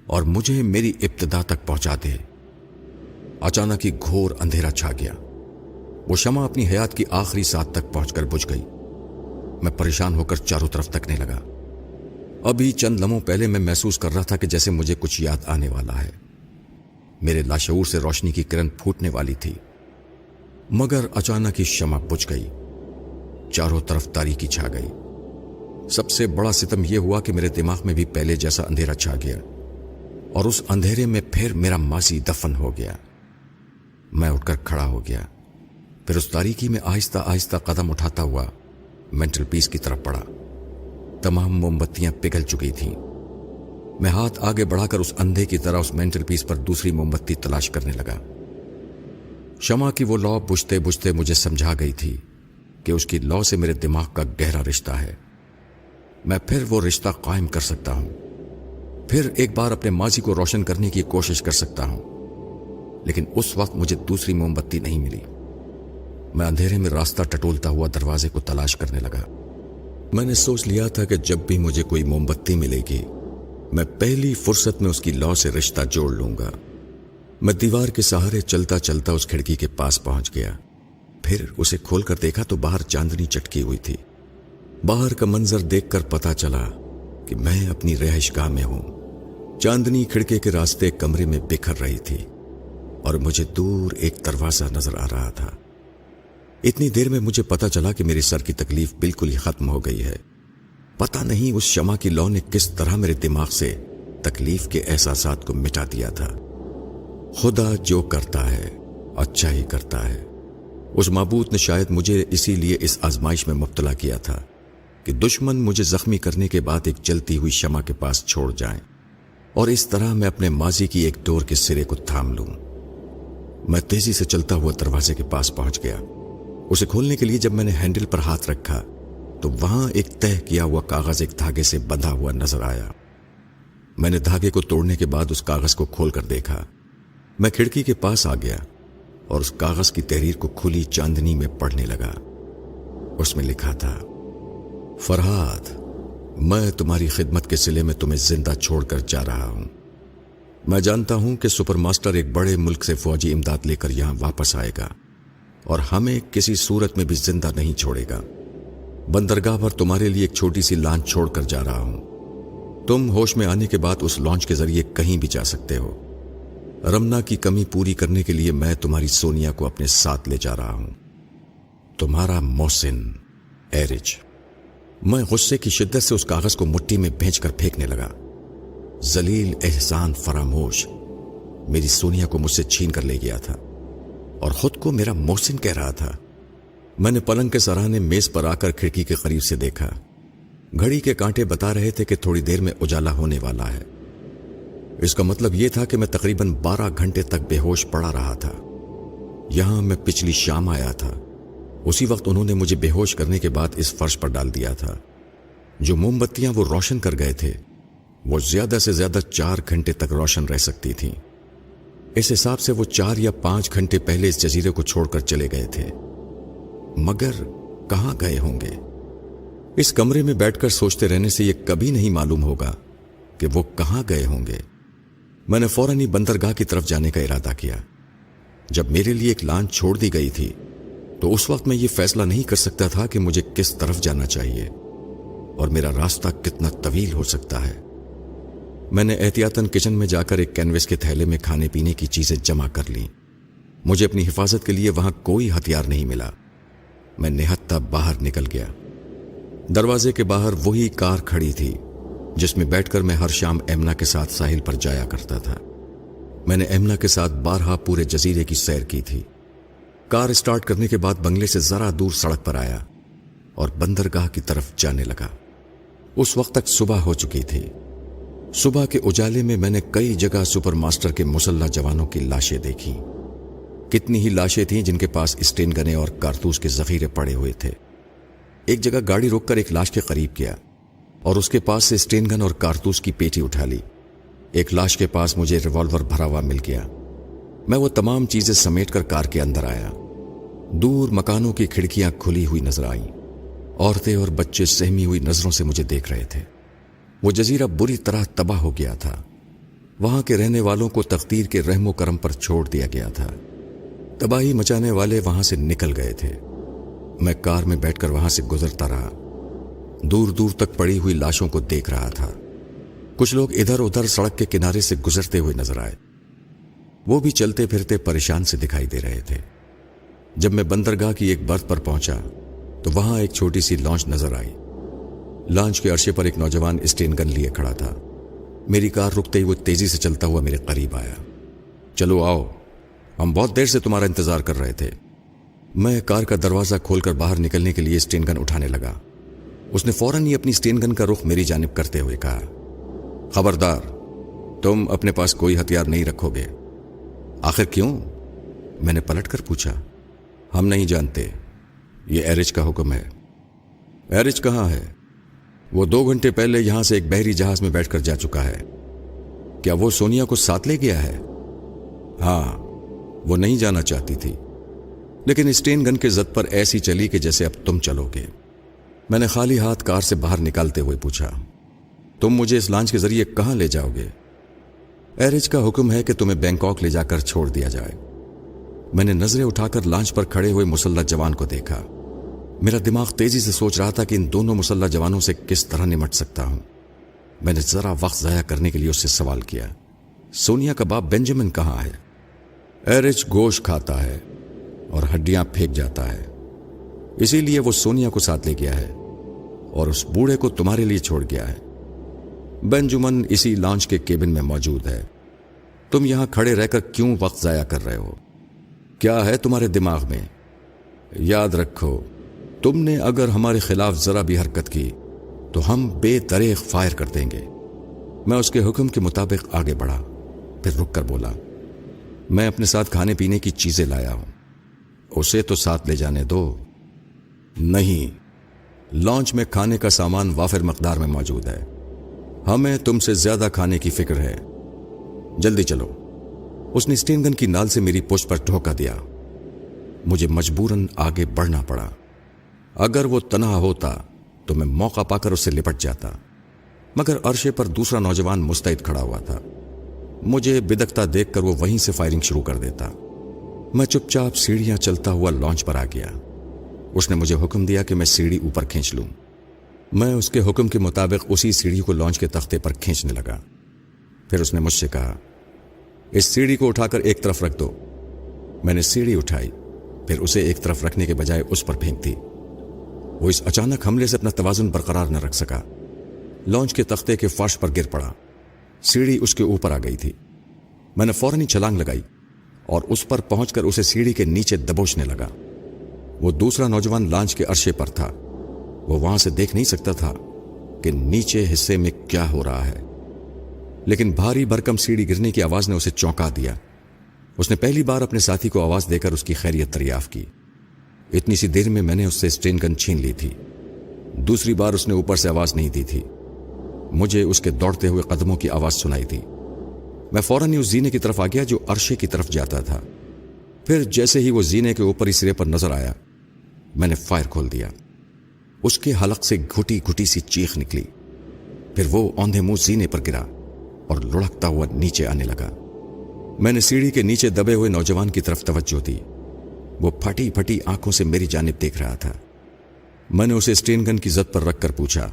Speaker 1: اور مجھے میری ابتدا تک پہنچا دے۔ اچانک ہی گھور اندھیرا چھا گیا۔ وہ شمع اپنی حیات کی آخری ساتھ تک پہنچ کر بجھ گئی۔ میں پریشان ہو کر چاروں طرف تکنے لگا۔ ابھی چند لمحوں پہلے میں محسوس کر رہا تھا کہ جیسے مجھے کچھ یاد آنے والا ہے۔ میرے لاشعور سے روشنی کی کرن پھوٹنے والی تھی، مگر اچانک ہی شمع بجھ گئی۔ چاروں طرف تاریکی چھا گئی۔ سب سے بڑا ستم یہ ہوا کہ میرے دماغ میں بھی پہلے جیسا اندھیرا چھا گیا اور اس اندھیرے میں پھر میرا ماضی دفن ہو گیا۔ میں اٹھ کر کھڑا ہو گیا، پھر اس تاریکی میں آہستہ آہستہ قدم اٹھاتا ہوا مینٹل پیس کی طرف بڑھا۔ تمام موم بتیاں پگھل چکی تھیں۔ میں ہاتھ آگے بڑھا کر اس اندھے کی طرح اس مینٹل پیس پر دوسری موم بتی تلاش کرنے لگا۔ شمع کی وہ لو بجھتے بجھتے مجھے سمجھا گئی تھی کہ اس کی لو سے میرے دماغ کا گہرا رشتہ ہے۔ میں پھر وہ رشتہ قائم کر سکتا ہوں، پھر ایک بار اپنے ماضی کو روشن کرنے کی کوشش کر سکتا ہوں۔ لیکن اس وقت مجھے دوسری موم بتی نہیں ملی۔ میں اندھیرے میں راستہ ٹٹولتا ہوا دروازے کو تلاش کرنے لگا۔ میں نے سوچ لیا تھا کہ جب بھی مجھے کوئی موم بتی ملے گی، میں پہلی فرصت میں اس کی لو سے رشتہ جوڑ لوں گا۔ میں دیوار کے سہارے چلتا چلتا اس کھڑکی کے پاس پہنچ گیا۔ پھر اسے کھول کر دیکھا تو باہر چاندنی چٹکی ہوئی تھی۔ باہر کا منظر دیکھ کر پتا چلا کہ میں اپنی رہائش گاہ میں ہوں۔ چاندنی کھڑکے کے راستے کمرے میں بکھر رہی تھی اور مجھے دور ایک دروازہ نظر آ رہا تھا۔ اتنی دیر میں مجھے پتا چلا کہ میری سر کی تکلیف بالکل ہی ختم ہو گئی ہے۔ پتہ نہیں اس شمع کی لو نے کس طرح میرے دماغ سے تکلیف کے احساسات کو مٹا دیا تھا۔ خدا جو کرتا ہے اچھا ہی کرتا ہے۔ اس معبود نے شاید مجھے اسی لیے اس آزمائش میں مبتلا کیا تھا کہ دشمن مجھے زخمی کرنے کے بعد ایک جلتی ہوئی شمع کے پاس چھوڑ جائیں اور اس طرح میں اپنے ماضی کی ایک ڈور کے سرے کو تھام لوں۔ میں تیزی سے چلتا ہوا دروازے کے پاس پہنچ گیا۔ اسے کھولنے کے لیے جب میں نے ہینڈل پر ہاتھ رکھا تو وہاں ایک طے کیا ہوا کاغذ ایک دھاگے سے بندھا ہوا نظر آیا۔ میں نے دھاگے کو توڑنے کے بعد اس کاغذ کو کھول کر دیکھا۔ میں کھڑکی کے پاس آ گیا اور اس کاغذ کی تحریر کو کھلی چاندنی میں پڑھنے لگا۔ اس میں لکھا تھا، فرحات، میں تمہاری خدمت کے صلے میں تمہیں زندہ چھوڑ کر جا رہا ہوں۔ میں جانتا ہوں کہ سپر ماسٹر ایک بڑے ملک سے فوجی امداد لے کر یہاں واپس آئے گا اور ہمیں کسی صورت میں بھی زندہ نہیں چھوڑے گا۔ بندرگاہ پر تمہارے لیے ایک چھوٹی سی لانچ چھوڑ کر جا رہا ہوں۔ تم ہوش میں آنے کے بعد اس لانچ کے ذریعے کہیں بھی جا سکتے ہو۔ رمنا کی کمی پوری کرنے کے لیے میں تمہاری سونیا کو اپنے ساتھ لے جا رہا ہوں۔ تمہارا محسن، ایرج۔ میں غصے کی شدت سے اس کاغذ کو مٹی میں بھینچ کر پھینکنے لگا۔ ذلیل احسان فراموش میری سونیا کو مجھ سے چھین کر لے گیا تھا اور خود کو میرا محسن کہہ رہا تھا۔ میں نے پلنگ کے سراہنے میز پر آ کر کھڑکی کے قریب سے دیکھا۔ گھڑی کے کانٹے بتا رہے تھے کہ تھوڑی دیر میں اجالا ہونے والا ہے۔ اس کا مطلب یہ تھا کہ میں تقریباً 12 گھنٹے تک بے ہوش پڑا رہا تھا۔ یہاں میں پچھلی شام آیا تھا۔ اسی وقت انہوں نے مجھے بے ہوش کرنے کے بعد اس فرش پر ڈال دیا تھا۔ جو موم بتیاں وہ روشن کر گئے تھے وہ زیادہ سے زیادہ 4 گھنٹے تک روشن رہ سکتی تھیں۔ اس حساب سے وہ 4 یا 5 گھنٹے پہلے اس جزیرے کو چھوڑ کر چلے گئے تھے۔ مگر کہاں گئے ہوں گے؟ اس کمرے میں بیٹھ کر سوچتے رہنے سے یہ کبھی نہیں معلوم ہوگا کہ وہ کہاں گئے ہوں گے۔ میں نے فوراً ہی بندرگاہ کی طرف جانے کا ارادہ کیا۔ جب میرے لیے ایک لانچ چھوڑ دی گئی تھی تو اس وقت میں یہ فیصلہ نہیں کر سکتا تھا کہ مجھے کس طرف جانا چاہیے اور میرا راستہ کتنا طویل ہو سکتا ہے۔ میں نے احتیاطاً کچن میں جا کر ایک کینوس کے تھیلے میں کھانے پینے کی چیزیں جمع کر لیں۔ مجھے اپنی حفاظت کے لیے وہاں کوئی ہتھیار نہیں ملا۔ میں نہتھا باہر نکل گیا۔ دروازے کے باہر وہی کار کھڑی تھی جس میں بیٹھ کر میں ہر شام ایمنا کے ساتھ ساحل پر جایا کرتا تھا۔ میں نے ایمنا کے ساتھ بارہا پورے جزیرے کی سیر کی تھی۔ کار اسٹارٹ کرنے کے بعد بنگلے سے ذرا دور سڑک پر آیا اور بندرگاہ کی طرف جانے لگا۔ اس وقت تک صبح ہو چکی تھی۔ صبح کے اجالے میں نے کئی جگہ سپر ماسٹر کے مسلح جوانوں کی لاشیں دیکھی۔ کتنی ہی لاشیں تھیں جن کے پاس اسٹین گنیں اور کارتوس کے ذخیرے پڑے ہوئے تھے۔ ایک جگہ گاڑی روک کر ایک لاش کے قریب گیا اور اس کے پاس سے اسٹین گن اور کارتوس کی پیٹی اٹھا لی۔ ایک لاش کے پاس مجھے ریوالور بھرا ہوا مل گیا۔ میں وہ تمام چیزیں سمیٹ کر کار کے اندر آیا۔ دور مکانوں کی کھڑکیاں کھلی ہوئی نظر آئیں۔ عورتیں اور بچے سہمی ہوئی نظروں سے مجھے دیکھ رہے تھے۔ وہ جزیرہ بری طرح تباہ ہو گیا تھا۔ وہاں کے رہنے والوں کو تقدیر کے رحم و کرم پر چھوڑ دیا گیا تھا۔ تباہی مچانے والے وہاں سے نکل گئے تھے۔ میں کار میں بیٹھ کر وہاں سے گزرتا رہا۔ دور دور تک پڑی ہوئی لاشوں کو دیکھ رہا تھا۔ کچھ لوگ ادھر ادھر سڑک کے کنارے سے گزرتے ہوئے نظر آئے۔ وہ بھی چلتے پھرتے پریشان سے دکھائی دے رہے تھے۔ جب میں بندرگاہ کی ایک برت پر پہنچا تو وہاں ایک چھوٹی سی لانچ نظر آئی۔ لانچ کے عرصے پر ایک نوجوان اسٹین گن لیے کھڑا تھا۔ میری کار رکتے ہی وہ تیزی سے چلتا ہوا میرے قریب آیا۔ چلو آؤ، ہم بہت دیر سے تمہارا انتظار کر رہے تھے۔ میں کار کا دروازہ کھول کر باہر نکلنے کے لیے اسٹین گن اٹھانے لگا۔ اس نے فوراً ہی اپنی اسٹین گن کا رخ میری جانب کرتے ہوئے کہا، خبردار، تم اپنے پاس کوئی ہتھیار نہیں رکھو گے۔ آخر کیوں؟ میں نے پلٹ کر پوچھا۔ ہم نہیں جانتے، یہ ایرج کا حکم ہے۔ ایرج کہاں ہے؟ وہ 2 گھنٹے پہلے یہاں سے ایک بحری جہاز میں بیٹھ کر جا چکا ہے۔ کیا وہ سونیا کو ساتھ لے گیا ہے؟ ہاں، وہ نہیں جانا چاہتی تھی، لیکن اسٹین گن کے زد پر ایسی چلی کہ جیسے اب تم چلو گے۔ میں نے خالی ہاتھ کار سے باہر نکالتے ہوئے پوچھا، تم مجھے اس لانچ کے ذریعے کہاں لے جاؤ گے؟ ایرج کا حکم ہے کہ تمہیں بینکاک لے جا کر چھوڑ دیا جائے۔ میں نے نظریں اٹھا کر لانچ پر کھڑے ہوئے مسلح جوان کو دیکھا۔ میرا دماغ تیزی سے سوچ رہا تھا کہ ان دونوں مسلح جوانوں سے کس طرح نمٹ سکتا ہوں۔ میں نے ذرا وقت ضائع کرنے کے لیے اس سے سوال کیا، سونیا کا باپ بینجامن کہاں ہے؟ ایرج گوشت کھاتا ہے اور ہڈیاں پھینک جاتا ہے، اسی لیے وہ سونیا کو ساتھ لے گیا ہے اور اس بوڑھے کو تمہارے لیے چھوڑ گیا ہے۔ بینجامن اسی لانچ کے کیبن میں موجود ہے۔ تم یہاں کھڑے رہ کر کیوں وقت ضائع کر رہے ہو؟ کیا ہے تمہارے دماغ میں؟ یاد رکھو، تم نے اگر ہمارے خلاف ذرا بھی حرکت کی تو ہم بے دریغ فائر کر دیں گے۔ میں اس کے حکم کے مطابق آگے بڑھا، پھر رک کر بولا، میں اپنے ساتھ کھانے پینے کی چیزیں لایا ہوں، اسے تو ساتھ لے جانے دو۔ نہیں، لانچ میں کھانے کا سامان وافر مقدار میں موجود ہے، ہمیں تم سے زیادہ کھانے کی فکر ہے، جلدی چلو۔ اس نے اسٹین گن کی نال سے میری پشت پر ٹھوکا دیا۔ مجھے مجبوراً آگے بڑھنا پڑا۔ अगर वो तन्हा होता तो मैं मौका पाकर उससे लिपट जाता, मगर अरशे पर दूसरा नौजवान मुस्तैद खड़ा हुआ था। मुझे बिदकता देखकर वो वहीं से फायरिंग शुरू कर देता। मैं चुपचाप सीढ़ियां चलता हुआ लॉन्च पर आ गया। उसने मुझे हुक्म दिया कि मैं सीढ़ी ऊपर खींच लूं। मैं उसके हुक्म के मुताबिक उसी सीढ़ी को लॉन्च के तख्ते पर खींचने लगा। फिर उसने मुझसे कहा, इस सीढ़ी को उठाकर एक तरफ रख दो। मैंने सीढ़ी उठाई, फिर उसे एक तरफ रखने के बजाय उस पर फेंक दी। वो इस अचानक हमले से अपना तवाजुन बरकरार न रख सका। लॉन्च के तख्ते के फर्श पर गिर पड़ा। सीढ़ी उसके ऊपर आ गई थी। मैंने फौरन ही छलांग लगाई और उस पर पहुंचकर उसे सीढ़ी के नीचे दबोचने लगा। वो दूसरा नौजवान लॉन्च के अर्शे पर था। वो वहां से देख नहीं सकता था कि नीचे हिस्से में क्या हो रहा है, लेकिन भारी भरकम सीढ़ी गिरने की आवाज ने उसे चौंका दिया। उसने पहली बार अपने साथी को आवाज देकर उसकी खैरियत दरियाफ्त की। इतनी सी देर में मैंने उससे स्ट्रेन गन छीन ली थी। दूसरी बार उसने ऊपर से आवाज नहीं दी थी। मुझे उसके दौड़ते हुए कदमों की आवाज सुनाई थी। मैं फौरन ही उस जीने की तरफ आ गया जो अर्शे की तरफ जाता था। फिर जैसे ही वो जीने के ऊपरी सिरे पर नजर आया, मैंने फायर खोल दिया। उसके हलक से घुटी घुटी सी चीख निकली। फिर वो औंधे मुंह जीने पर गिरा और लुढ़कता हुआ नीचे आने लगा। मैंने सीढ़ी के नीचे दबे हुए नौजवान की तरफ तवज्जो दी। वो फटी फटी आंखों से मेरी जानिब देख रहा था। मैंने उसे स्टेन गन की जद पर रखकर पूछा,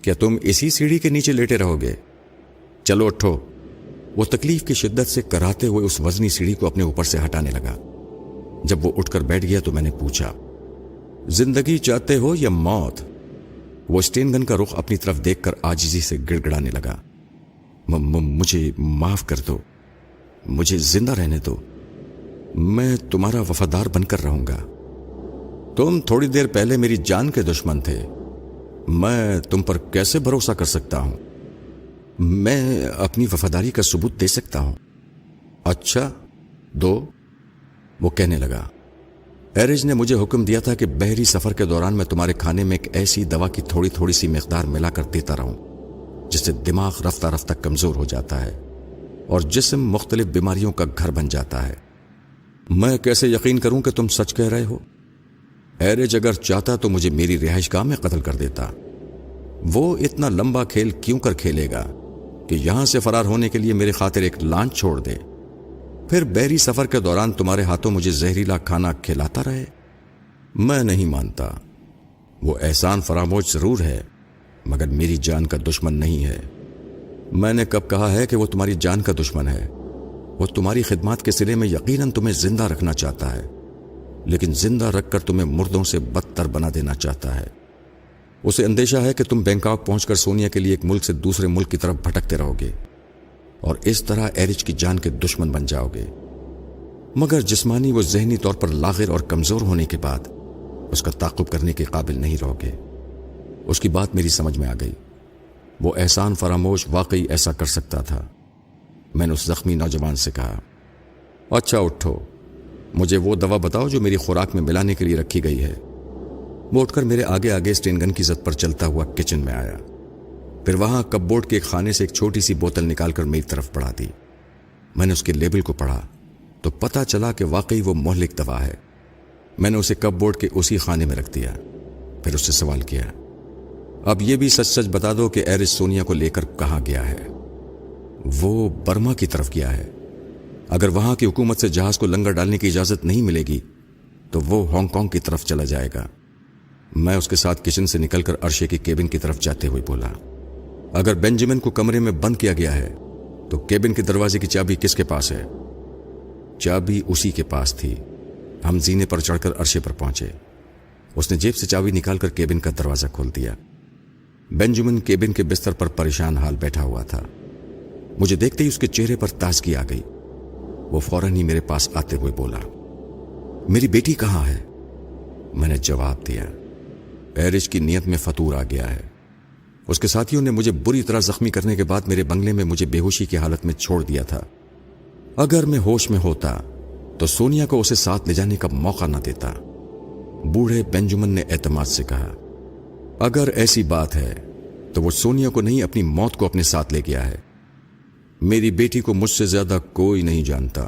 Speaker 1: क्या तुम इसी सीढ़ी के नीचे लेटे रहोगे? चलो उठो। वो तकलीफ की शिद्दत से कराते हुए उस वजनी सीढ़ी को अपने ऊपर से हटाने लगा। जब वो उठकर बैठ गया तो मैंने पूछा, जिंदगी चाहते हो या मौत? वो स्टेन गन का रुख अपनी तरफ देखकर आजिजी से गिड़गिड़ाने लगा। मुझे माफ कर दो, मुझे जिंदा रहने दो। मैं तुम्हारा वफादार बनकर रहूंगा। तुम थोड़ी देर पहले मेरी जान के दुश्मन थे। मैं तुम पर कैसे भरोसा कर सकता हूं? मैं अपनी वफादारी का सबूत दे सकता हूं। अच्छा, दो, वो कहने लगा। एरिज ने मुझे हुक्म दिया था कि बहरी सफर के दौरान मैं तुम्हारे खाने में एक ऐसी दवा की थोड़ी थोड़ी सी मिकदार मिलाकर देता रहूं जिससे दिमाग रफ्ता रफ्ता कमजोर हो जाता है और जिस्म मुख्तलिफ बीमारियों का घर बन जाता है। मैं कैसे यकीन करूं कि तुम सच कह रहे हो? एरिज अगर चाहता तो मुझे मेरी रिहाइशगाह में कत्ल कर देता। वो इतना लंबा खेल क्यों कर खेलेगा कि यहां से फरार होने के लिए मेरे खातिर एक लांच छोड़ दे, फिर बहरी सफर के दौरान तुम्हारे हाथों मुझे जहरीला खाना खिलाता रहे? मैं नहीं मानता। वो एहसान फरामोश जरूर है, मगर मेरी जान का दुश्मन नहीं है। मैंने कब कहा है कि वो तुम्हारी जान का दुश्मन है? वो तुम्हारी खिदमत के सिले में यकीनन तुम्हें जिंदा रखना चाहता है, लेकिन जिंदा रखकर तुम्हें मुर्दों से बदतर बना देना चाहता है। उसे अंदेशा है कि तुम बैंकॉक पहुंचकर सोनिया के लिए एक मुल्क से दूसरे मुल्क की तरफ भटकते रहोगे और इस तरह एरिज की जान के दुश्मन बन जाओगे। मगर जिस्मानी व जहनी तौर पर लागिर और कमजोर होने के बाद उसका ताक़ुब करने के काबिल नहीं रहोगे। उसकी बात मेरी समझ में आ गई। वो एहसान फरामोश वाकई ऐसा कर सकता था। मैंने उस जख्मी नौजवान से कहा, अच्छा उठो, मुझे वो दवा बताओ जो मेरी खुराक में मिलाने के लिए रखी गई है। वो उठकर मेरे आगे आगे स्टेन गन की जद पर चलता हुआ किचन में आया। फिर वहां कपबोर्ड के एक खाने से एक छोटी सी बोतल निकालकर मेरी तरफ बढ़ा दी। मैंने उसके लेबल को पढ़ा तो पता चला कि वाकई वो मोहलिक दवा है। मैंने उसे कपबोर्ड के उसी खाने में रख दिया। फिर उससे सवाल किया, अब यह भी सच सच बता दो कि एरिज सोनिया को लेकर कहां गया है? वो बर्मा की तरफ गया है। अगर वहां की हुकूमत से जहाज को लंगर डालने की इजाजत नहीं मिलेगी तो वो हांगकांग की तरफ चला जाएगा। मैं उसके साथ किचन से निकलकर अर्शे की केबिन की तरफ जाते हुए बोला, अगर बेंजामिन को कमरे में बंद किया गया है तो केबिन के दरवाजे की चाबी किसके पास है? चाबी उसी के पास थी। हम जीने पर चढ़कर अर्शे पर पहुंचे। उसने जेब से चाबी निकालकर केबिन का दरवाजा खोल दिया। बेंजामिन केबिन के बिस्तर पर परेशान हाल बैठा हुआ था। मुझे देखते ही उसके चेहरे पर ताजगी आ गई। वो फौरन ही मेरे पास आते हुए बोला, मेरी बेटी कहां है? मैंने जवाब दिया, एरिज की नीयत में फतूर आ गया है। उसके साथियों ने मुझे बुरी तरह जख्मी करने के बाद मेरे बंगले में मुझे बेहोशी की हालत में छोड़ दिया था। अगर मैं होश में होता तो सोनिया को उसे साथ ले जाने का मौका न देता। बूढ़े बेंजामिन ने एतमाद से कहा, अगर ऐसी बात है तो वो सोनिया को नहीं अपनी मौत को अपने साथ ले गया है। मेरी बेटी को मुझसे ज्यादा कोई नहीं जानता।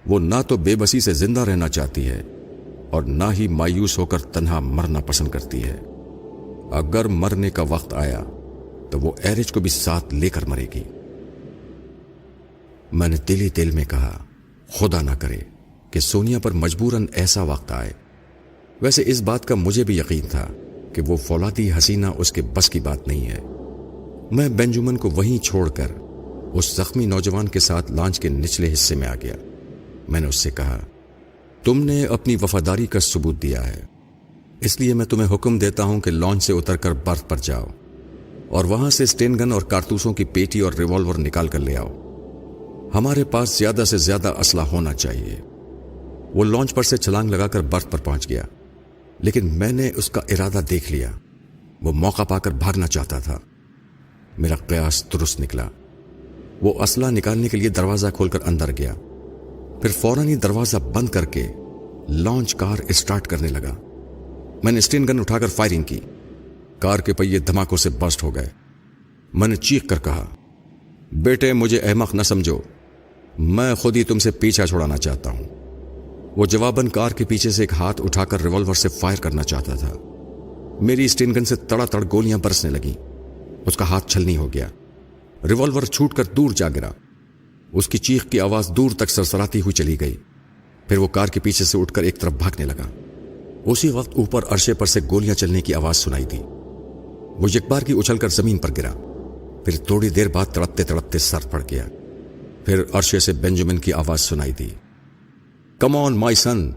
Speaker 1: वो ना तो बेबसी से जिंदा रहना चाहती है اور نہ ہی مایوس ہو کر تنہا مرنا پسند کرتی ہے۔ اگر مرنے کا وقت آیا تو وہ ایرج کو بھی ساتھ لے کر مرے گی۔ میں نے دل ہی دل میں کہا، خدا نہ کرے کہ سونیا پر مجبوراً ایسا وقت آئے۔ ویسے اس بات کا مجھے بھی یقین تھا کہ وہ فولادی حسینہ اس کے بس کی بات نہیں ہے۔ میں بینجمن کو وہیں چھوڑ کر اس زخمی نوجوان کے ساتھ لانچ کے نچلے حصے میں آ گیا۔ میں نے اس سے کہا، تم نے اپنی وفاداری کا ثبوت دیا ہے، اس لیے میں تمہیں حکم دیتا ہوں کہ لانچ سے اتر کر برف پر جاؤ اور وہاں سے اسٹین گن اور کارتوسوں کی پیٹی اور ریوالور نکال کر لے آؤ۔ ہمارے پاس زیادہ سے زیادہ اسلحہ ہونا چاہیے۔ وہ لانچ پر سے چھلانگ لگا کر برف پر پہنچ گیا، لیکن میں نے اس کا ارادہ دیکھ لیا۔ وہ موقع پا کر بھاگنا چاہتا تھا۔ میرا قیاس درست نکلا۔ وہ اسلحہ نکالنے کے لیے دروازہ کھول کر اندر گیا، پھر فوراً ہی دروازہ بند کر کے لانچ کار اسٹارٹ کرنے لگا۔ میں نے اسٹین گن اٹھا کر فائرنگ کی۔ کار کے پہیے دھماکوں سے برسٹ ہو گئے۔ میں نے چیخ کر کہا، بیٹے مجھے احمق نہ سمجھو، میں خود ہی تم سے پیچھا چھڑانا چاہتا ہوں۔ وہ جواباً کار کے پیچھے سے ایک ہاتھ اٹھا کر ریوالور سے فائر کرنا چاہتا تھا۔ میری اسٹین گن سے تڑا تڑ گولیاں برسنے لگیں۔ اس کا ہاتھ چھلنی ہو گیا، ریوالور چھوٹ کر دور جا گرا۔ اس کی چیخ کی آواز دور تک سرسراتی ہوئی چلی گئی۔ پھر وہ کار کے پیچھے سے اٹھ کر ایک طرف بھاگنے لگا۔ اسی وقت اوپر عرشے پر سے گولیاں چلنے کی آواز سنائی دی۔ وہ یک بار کی اچھل کر زمین پر گرا، پھر تھوڑی دیر بعد تڑپتے تڑپتے سر پڑ گیا۔ پھر عرشے سے بینجمن کی آواز سنائی دی، کم آن مائی سن،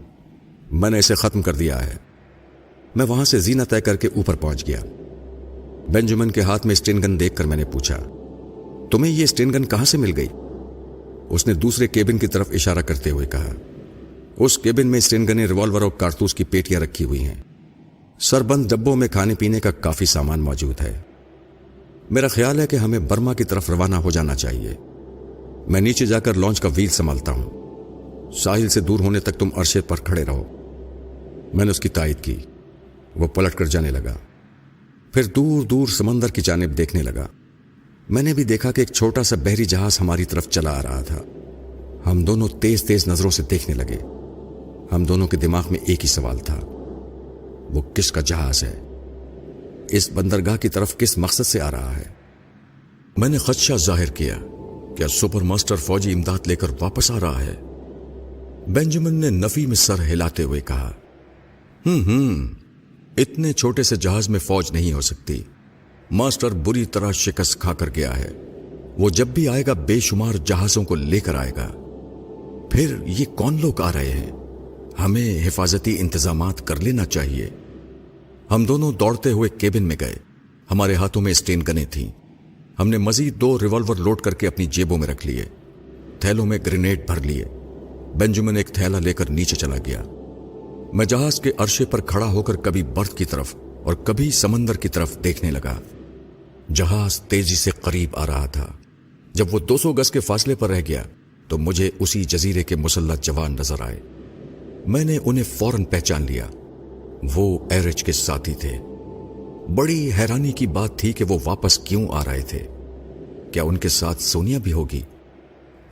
Speaker 1: میں نے اسے ختم کر دیا ہے۔ میں وہاں سے زینہ طے کر کے اوپر پہنچ گیا۔ بینجمن کے ہاتھ میں اسٹین گن دیکھ کر میں نے پوچھا، تمہیں یہ اسٹین گن کہاں سے مل گئی؟ اس نے دوسرے کیبن کی طرف اشارہ کرتے ہوئے کہا، اس کیبن میں اسٹین گنیں، ریوالور اور کارتوس کی پیٹیاں رکھی ہوئی ہیں۔ سربند ڈبوں میں کھانے پینے کا کافی سامان موجود ہے۔ میرا خیال ہے کہ ہمیں برما کی طرف روانہ ہو جانا چاہیے۔ میں نیچے جا کر لانچ کا وہیل سنبھالتا ہوں، ساحل سے دور ہونے تک تم عرشے پر کھڑے رہو۔ میں نے اس کی تائید کی۔ وہ پلٹ کر جانے لگا، پھر دور دور سمندر کی جانب دیکھنے لگا۔ میں نے بھی دیکھا کہ ایک چھوٹا سا بحری جہاز ہماری طرف چلا آ رہا تھا۔ ہم دونوں تیز تیز نظروں سے دیکھنے لگے۔ ہم دونوں کے دماغ میں ایک ہی سوال تھا، وہ کس کا جہاز ہے؟ اس بندرگاہ کی طرف کس مقصد سے آ رہا ہے؟ میں نے خدشہ ظاہر کیا، کیا سپر ماسٹر فوجی امداد لے کر واپس آ رہا ہے؟ بینجمن نے نفی میں سر ہلاتے ہوئے کہا، اتنے چھوٹے سے جہاز میں فوج نہیں ہو سکتی۔ ماسٹر بری طرح شکست کھا کر گیا ہے۔ وہ جب بھی آئے گا بے شمار جہازوں کو لے کر آئے گا۔ پھر یہ کون لوگ آ رہے ہیں؟ ہمیں حفاظتی انتظامات کر لینا چاہیے۔ ہم دونوں دوڑتے ہوئے کیبن میں گئے۔ ہمارے ہاتھوں میں اسٹین گنیں تھیں۔ ہم نے مزید 2 ریوالور لوڈ کر کے اپنی جیبوں میں رکھ لیے، تھیلوں میں گرینیڈ بھر لیے۔ بینجمن ایک تھیلا لے کر نیچے چلا گیا۔ میں جہاز کے عرشے پر کھڑا ہو کر کبھی برف کی طرف اور کبھی سمندر کی طرف دیکھنے لگا۔ جہاز تیزی سے قریب آ رہا تھا۔ جب وہ 200 گز کے فاصلے پر رہ گیا تو مجھے اسی جزیرے کے مسلح جوان نظر آئے۔ میں نے انہیں فوراً پہچان لیا۔ وہ ایرج کے ساتھی تھے۔ بڑی حیرانی کی بات تھی کہ وہ واپس کیوں آ رہے تھے؟ کیا ان کے ساتھ سونیا بھی ہوگی؟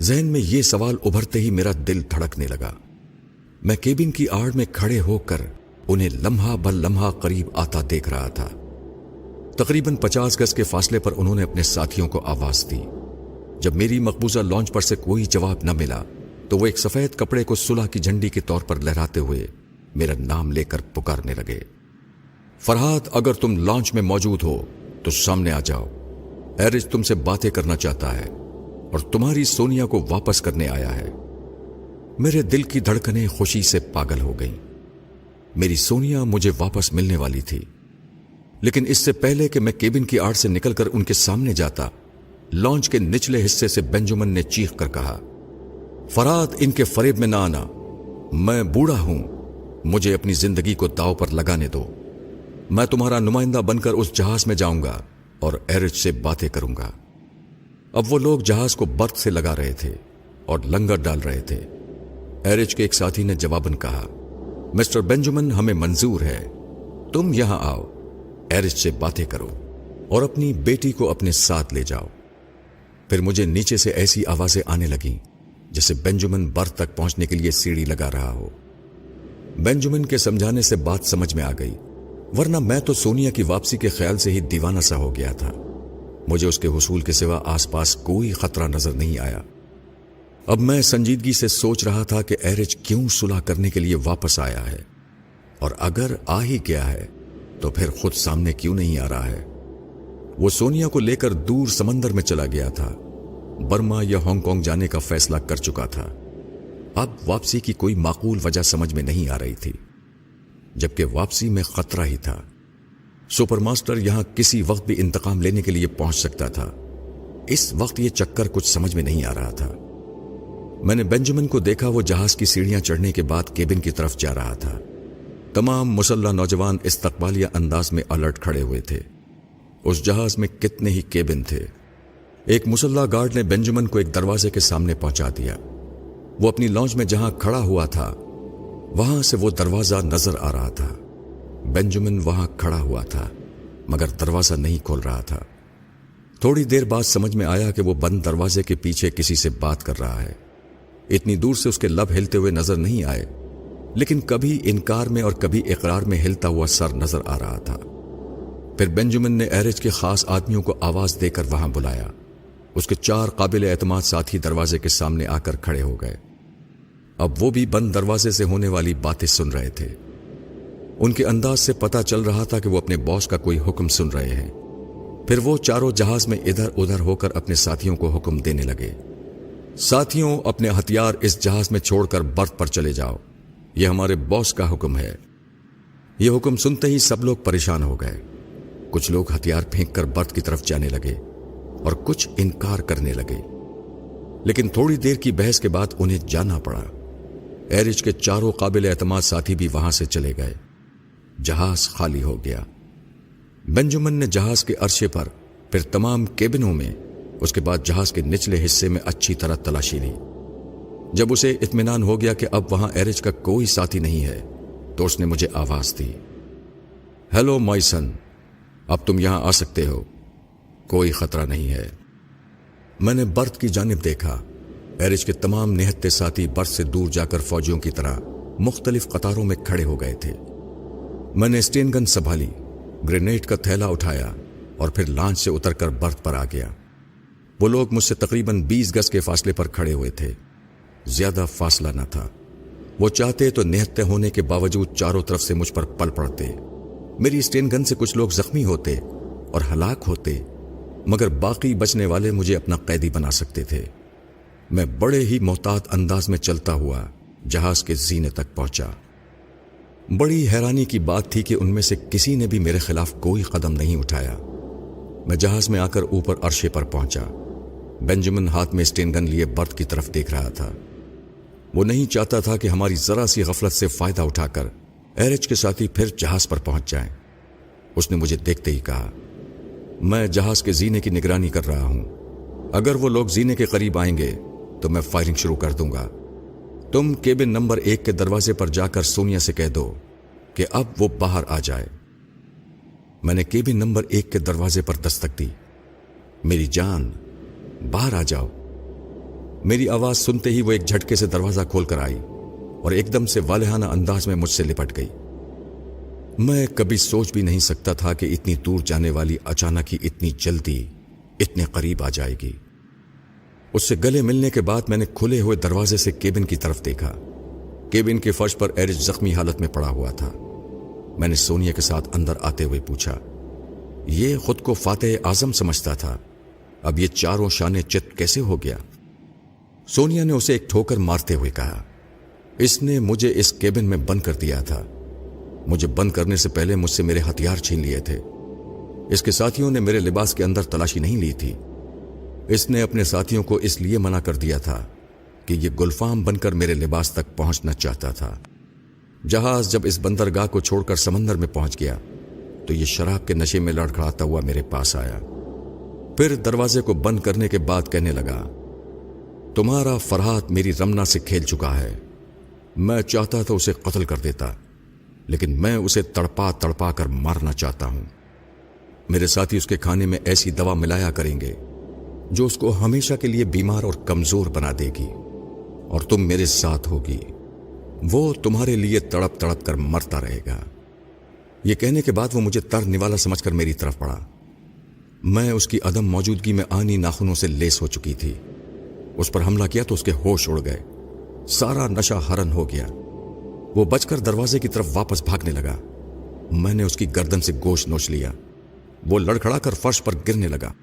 Speaker 1: ذہن میں یہ سوال ابھرتے ہی میرا دل دھڑکنے لگا۔ میں کیبن کی آڑ میں کھڑے ہو کر انہیں لمحہ بر لمحہ قریب آتا دیکھ رہا تھا۔ تقریباً 50 گز کے فاصلے پر انہوں نے اپنے ساتھیوں کو آواز دی۔ جب میری مقبوضہ لانچ پر سے کوئی جواب نہ ملا تو وہ ایک سفید کپڑے کو صلح کی جھنڈی کے طور پر لہراتے ہوئے میرا نام لے کر پکارنے لگے، فرحات، اگر تم لانچ میں موجود ہو تو سامنے آ جاؤ۔ ایرج تم سے باتیں کرنا چاہتا ہے اور تمہاری سونیا کو واپس کرنے آیا ہے۔ میرے دل کی دھڑکنیں خوشی سے پاگل ہو گئیں۔ میری سونیا مجھے واپس ملنے والی تھی، لیکن اس سے پہلے کہ میں کیبن کی آڑ سے نکل کر ان کے سامنے جاتا، لانچ کے نچلے حصے سے بینجمن نے چیخ کر کہا، فرحات، ان کے فریب میں نہ آنا۔ میں بوڑھا ہوں، مجھے اپنی زندگی کو داؤ پر لگانے دو۔ میں تمہارا نمائندہ بن کر اس جہاز میں جاؤں گا اور ایرج سے باتیں کروں گا۔ اب وہ لوگ جہاز کو برف سے لگا رہے تھے اور لنگر ڈال رہے تھے۔ ایرج کے ایک ساتھی نے جواباً کہا، مسٹر بینجمن، ہمیں منظور ہے، تم یہاں آؤ، ایرج سے باتیں کرو اور اپنی بیٹی کو اپنے ساتھ لے جاؤ۔ پھر مجھے نیچے سے ایسی آوازیں آنے لگیں جیسے بینجمن برف تک پہنچنے کے لیے سیڑھی لگا رہا ہو۔ बेंजामिन के समझाने से बात समझ में आ गई, वरना मैं तो सोनिया की वापसी के ख्याल से ही दीवाना सा हो गया था। मुझे उसके हुसूल के सिवा आसपास कोई खतरा नजर नहीं आया। अब मैं संजीदगी से सोच रहा था कि एरिज क्यों सुलह करने के लिए वापस आया है, और अगर आ ही गया है तो फिर खुद सामने क्यों नहीं आ रहा है। वो सोनिया को लेकर दूर समंदर में चला गया था, बर्मा या हांगकांग जाने का फैसला कर चुका था। अब वापसी की कोई माकूल वजह समझ में नहीं आ रही थी, जबकि वापसी में खतरा ही था। सुपरमास्टर यहां किसी वक्त भी इंतकाम लेने के लिए पहुंच सकता था। इस वक्त ये चक्कर कुछ समझ में नहीं आ रहा था। मैंने बेंजामिन को देखा, वो जहाज की सीढ़ियां चढ़ने के बाद केबिन की तरफ जा रहा था। तमाम मुसल्ला नौजवान इस्तकबालिया अंदाज में अलर्ट खड़े हुए थे। उस जहाज में कितने ही केबिन थे। एक मुसल्ला गार्ड ने बेंजामिन को एक दरवाजे के सामने पहुंचा दिया। वो अपनी लॉन्च में जहां खड़ा हुआ था वहां से वो दरवाजा नजर आ रहा था। बेंजामिन वहां खड़ा हुआ था, मगर दरवाजा नहीं खोल रहा था। थोड़ी देर बाद समझ में आया कि वो बंद दरवाजे के पीछे किसी से बात कर रहा है। इतनी दूर से उसके लब हिलते हुए नजर नहीं आए, लेकिन कभी इनकार में और कभी इकरार में हिलता हुआ सर नजर आ रहा था। फिर बेंजामिन ने एरिज के खास आदमियों को आवाज देकर वहां बुलाया। उसके 4 काबिल एतमाद साथी दरवाजे के सामने आकर खड़े हो गए। अब वो भी बंद दरवाजे से होने वाली बातें सुन रहे थे। उनके अंदाज से पता चल रहा था कि वो अपने बॉस का कोई हुक्म सुन रहे हैं। फिर वो चारों जहाज में इधर उधर होकर अपने साथियों को हुक्म देने लगे, साथियों अपने हथियार इस जहाज में छोड़कर बर्थ पर चले जाओ, यह हमारे बॉस का हुक्म है। यह हुक्म सुनते ही सब लोग परेशान हो गए। कुछ लोग हथियार फेंककर बर्थ की तरफ जाने लगे और कुछ इनकार करने लगे, लेकिन थोड़ी देर की बहस के बाद उन्हें जाना पड़ा। एरिज के चारों काबिल एतमाद साथी भी वहां से चले गए। जहाज खाली हो गया। बेंजामिन ने जहाज के अर्शे पर, फिर तमाम केबिनों में, उसके बाद जहाज के निचले हिस्से में अच्छी तरह तलाशी ली। जब उसे इत्मीनान हो गया कि अब वहां एरिज का कोई साथी नहीं है, तो उसने मुझे आवाज दी, हेलो माय सन, अब तुम यहां आ सकते हो, कोई खतरा नहीं है। मैंने बर्थ की जानिब देखा। एरिज के तमाम निहत्ते साथी बर्थ से दूर जाकर फौजियों की तरह मुख्तलिफ कतारों में खड़े हो गए थे। मैंने स्टेन गन संभाली, ग्रेनेड का थैला उठाया और फिर लॉन्च से उतरकर बर्थ पर आ गया। वो लोग मुझसे तकरीबन 20 गज के फासले पर खड़े हुए थे। ज्यादा फासला न था। वो चाहते तो निहत्ते होने के बावजूद चारों तरफ से मुझ पर पल पड़ते। मेरी स्टेन गन से कुछ लोग जख्मी होते और हलाक होते, मगर बाकी बचने वाले मुझे अपना कैदी बना सकते थे। मैं बड़े ही मोहतात अंदाज में चलता हुआ जहाज के जीने तक पहुंचा। बड़ी हैरानी की बात थी कि उनमें से किसी ने भी मेरे खिलाफ कोई कदम नहीं उठाया। मैं जहाज में आकर ऊपर अर्शे पर पहुंचा। बेंजामिन हाथ में स्टेन गन लिए बर्थ की तरफ देख रहा था। वो नहीं चाहता था कि हमारी जरा सी गफलत से फायदा उठाकर एरिज के साथी फिर जहाज पर पहुंच जाएं। उसने मुझे देखते ही कहा, मैं जहाज के जीने की निगरानी कर रहा हूं। अगर वो लोग जीने के करीब आएंगे तो मैं फायरिंग शुरू कर दूंगा। तुम केबिन नंबर 1 के दरवाजे पर जाकर सोनिया से कह दो कि अब वो बाहर आ जाए। मैंने केबिन नंबर 1 के दरवाजे पर दस्तक दी। मेरी जान, बाहर आ जाओ। मेरी आवाज सुनते ही वो एक झटके से दरवाजा खोलकर आई और एकदम से वालिहाना अंदाज में मुझसे लिपट गई। मैं कभी सोच भी नहीं सकता था कि इतनी दूर जाने वाली अचानक ही इतनी जल्दी इतने करीब आ जाएगी। उससे गले मिलने के बाद मैंने खुले हुए दरवाजे से केबिन की तरफ देखा। केबिन के फर्श पर एरिज जख्मी हालत में पड़ा हुआ था। मैंने सोनिया के साथ अंदर आते हुए पूछा, ये खुद को फातेह आजम समझता था, अब ये चारों शाने चित कैसे हो गया? सोनिया ने उसे एक ठोकर मारते हुए कहा, इसने मुझे इस केबिन में बंद कर दिया था। मुझे बंद करने से पहले मुझसे मेरे हथियार छीन लिए थे। इसके साथियों ने मेरे लिबास के अंदर तलाशी नहीं ली थी। इसने अपने साथियों को इसलिए मना कर दिया था कि ये गुलफाम बनकर मेरे लिबास तक पहुंचना चाहता था। जहाज जब इस बंदरगाह को छोड़कर समंदर में पहुंच गया तो ये शराब के नशे में लड़खड़ाता हुआ मेरे पास आया। फिर दरवाजे को बंद करने के बाद कहने लगा, तुम्हारा फरहाद मेरी रमना से खेल चुका है। मैं चाहता तो उसे कत्ल कर देता, लेकिन मैं उसे तड़पा तड़पा कर मारना चाहता हूं। मेरे साथी उसके खाने में ऐसी दवा मिलाया करेंगे जो उसको हमेशा के लिए बीमार और कमजोर बना देगी, और तुम मेरे साथ होगी। वो तुम्हारे लिए तड़प तड़प कर मरता रहेगा। ये कहने के बाद वो मुझे तर निवाला समझकर मेरी तरफ बढ़ा। मैं उसकी अदम मौजूदगी में आनी नाखूनों से लेस हो चुकी थी। उस पर हमला किया तो उसके होश उड़ गए, सारा नशा हरन हो गया। वो बचकर दरवाजे की तरफ वापस भागने लगा। मैंने उसकी गर्दन से गोश्त नोच लिया। वो लड़खड़ाकर फर्श पर गिरने लगा।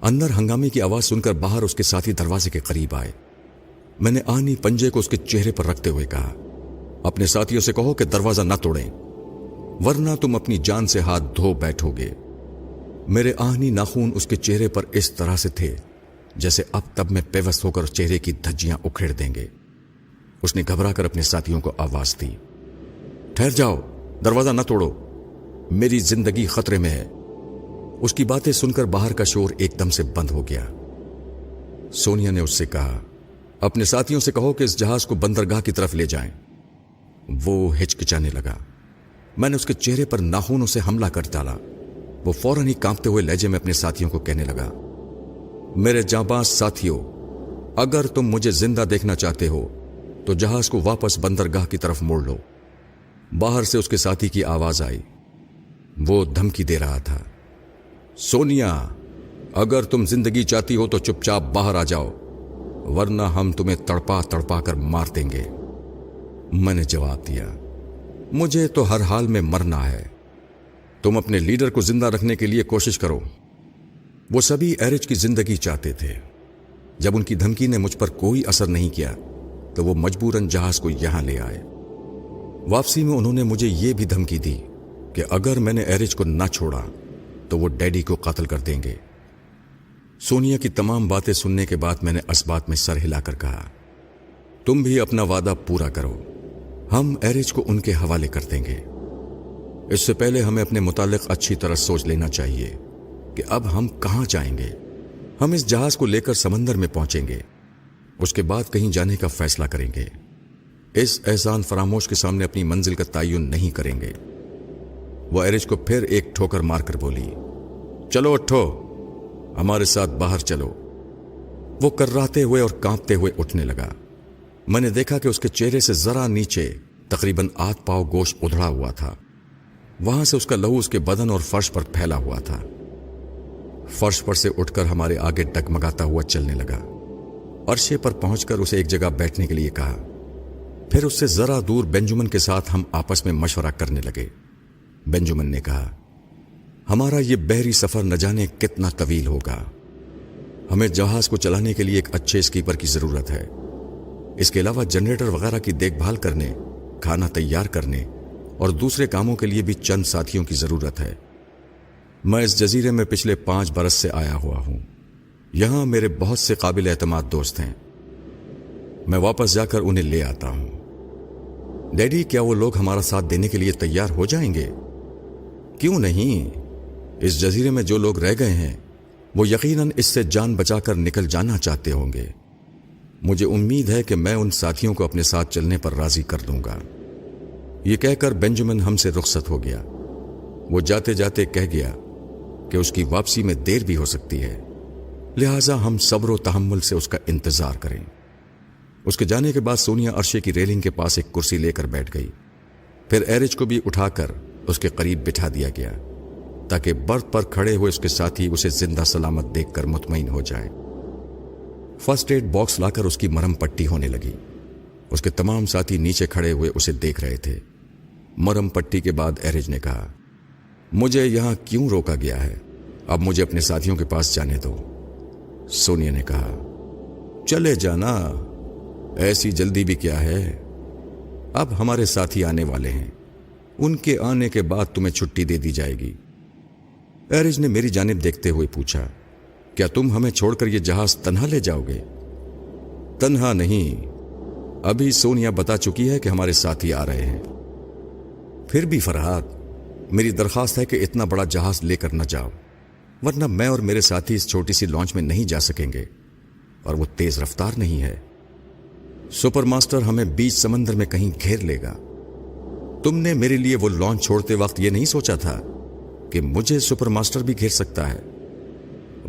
Speaker 1: अंदर हंगामे की आवाज सुनकर बाहर उसके साथी दरवाजे के करीब आए। मैंने आनी पंजे को उसके चेहरे पर रखते हुए कहा, अपने साथियों से कहो कि दरवाजा न तोड़ें, वरना तुम अपनी जान से हाथ धो बैठोगे। मेरे आहनी नाखून उसके चेहरे पर इस तरह से थे जैसे अब तब में बेवस होकर चेहरे की धज्जियां उखेड़ देंगे। उसने घबराकर अपने साथियों को आवाज दी, ठहर जाओ, दरवाजा न तोड़ो, मेरी जिंदगी खतरे में है। उसकी बातें सुनकर बाहर का शोर एकदम से बंद हो गया। सोनिया ने उससे कहा, अपने साथियों से कहो कि इस जहाज को बंदरगाह की तरफ ले जाएं। वो हिचकिचाने लगा। मैंने उसके चेहरे पर नाखूनों से हमला कर डाला। वो फौरन ही कांपते हुए लहजे में अपने साथियों को कहने लगा, मेरे जांबाज साथियों, अगर तुम मुझे जिंदा देखना चाहते हो तो जहाज को वापस बंदरगाह की तरफ मोड़ लो। बाहर से उसके साथी की आवाज आई। वो धमकी दे रहा था, सोनिया, अगर तुम जिंदगी चाहती हो तो चुपचाप बाहर आ जाओ, वरना हम तुम्हें तड़पा तड़पा कर मार देंगे। मैंने जवाब दिया, मुझे तो हर हाल में मरना है। तुम अपने लीडर को जिंदा रखने के लिए कोशिश करो। वो सभी एरिज की जिंदगी चाहते थे। जब उनकी धमकी ने मुझ पर कोई असर नहीं किया तो वो मजबूरन जहाज को यहां ले आए। वापसी में उन्होंने मुझे ये भी धमकी दी कि अगर मैंने एरिज को ना छोड़ा तो वो डैडी को कत्ल कर देंगे। सोनिया की तमाम बातें सुनने के बाद मैंने असबात में सर हिलाकर कहा, तुम भी अपना वादा पूरा करो, हम एरिज को उनके हवाले कर देंगे। इससे पहले हमें अपने मुतालिक अच्छी तरह सोच लेना चाहिए कि अब हम कहां जाएंगे। हम इस जहाज को लेकर समंदर में पहुंचेंगे, उसके बाद कहीं जाने का फैसला करेंगे। इस एहसान फरामोश के सामने अपनी मंजिल का तयन नहीं करेंगे। वो एरिज को फिर एक ठोकर मारकर बोली, चलो उठो, हमारे साथ बाहर चलो। वो कर्राते हुए और कांपते हुए उठने लगा। मैंने देखा कि उसके चेहरे से जरा नीचे तकरीबन आध पाव गोश्त उधड़ा हुआ था। वहां से उसका लहू उसके बदन और फर्श पर फैला हुआ था। फर्श पर से उठकर हमारे आगे डगमगाता हुआ चलने लगा। अर्शे पर पहुंचकर उसे एक जगह बैठने के लिए कहा। फिर उससे जरा दूर बेंजामिन के साथ हम आपस में मशवरा करने लगे। बेंजामिन ने कहा, हमारा ये बहरी सफर न जाने कितना तवील होगा। हमें जहाज को चलाने के लिए एक अच्छे स्कीपर की जरूरत है। इसके अलावा जनरेटर वगैरह की देखभाल करने, खाना तैयार करने और दूसरे कामों के लिए भी चंद साथियों की जरूरत है। मैं इस जजीरे में पिछले 5 बरस से आया हुआ हूं। यहां मेरे बहुत से काबिल एतमाद दोस्त हैं। मैं वापस जाकर उन्हें ले आता हूं। डैडी, क्या वो लोग हमारा साथ देने के लिए तैयार हो जाएंगे? क्यों नहीं? इस जजीरे में जो लोग रह गए हैं वो यकीनन इससे जान बचाकर निकल जाना चाहते होंगे। मुझे उम्मीद है कि मैं उन साथियों को अपने साथ चलने पर राजी कर दूंगा। यह कहकर बेंजामिन हमसे रुखसत हो गया। वो जाते जाते कह गया कि उसकी वापसी में देर भी हो सकती है, लिहाजा हम सब्र व तहम्मुल से उसका इंतजार करें। उसके जाने के बाद सोनिया अर्शे की रेलिंग के पास एक कुर्सी लेकर बैठ गई। फिर एरिज को भी उठाकर उसके करीब बिठा दिया गया ताकि बर्थ पर खड़े हुए उसके साथी उसे जिंदा सलामत देखकर मुतमईन हो जाए। फर्स्ट एड बॉक्स लाकर उसकी मरहम पट्टी होने लगी। उसके तमाम साथी नीचे खड़े हुए उसे देख रहे थे। मरहम पट्टी के बाद एरिज ने कहा, मुझे यहां क्यों रोका गया है? अब मुझे अपने साथियों के पास जाने दो। सोनिया ने कहा, चले जाना, ऐसी जल्दी भी क्या है? अब हमारे साथी आने वाले हैं, उनके आने के बाद तुम्हें छुट्टी दे दी जाएगी। एरिज ने मेरी जानिब देखते हुए पूछा, क्या तुम हमें छोड़कर यह जहाज तन्हा ले जाओगे? तन्हा नहीं, अभी सोनिया बता चुकी है कि हमारे साथी आ रहे हैं। फिर भी फरहाद, मेरी दरखास्त है कि इतना बड़ा जहाज लेकर न जाओ, वरना मैं और मेरे साथी इस छोटी सी लॉन्च में नहीं जा सकेंगे और वो तेज रफ्तार नहीं है। सुपर मास्टर हमें बीच समंदर में कहीं घेर लेगा। तुमने मेरे लिए वो लॉन्च छोड़ते वक्त ये नहीं सोचा था कि मुझे सुपर मास्टर भी घेर सकता है?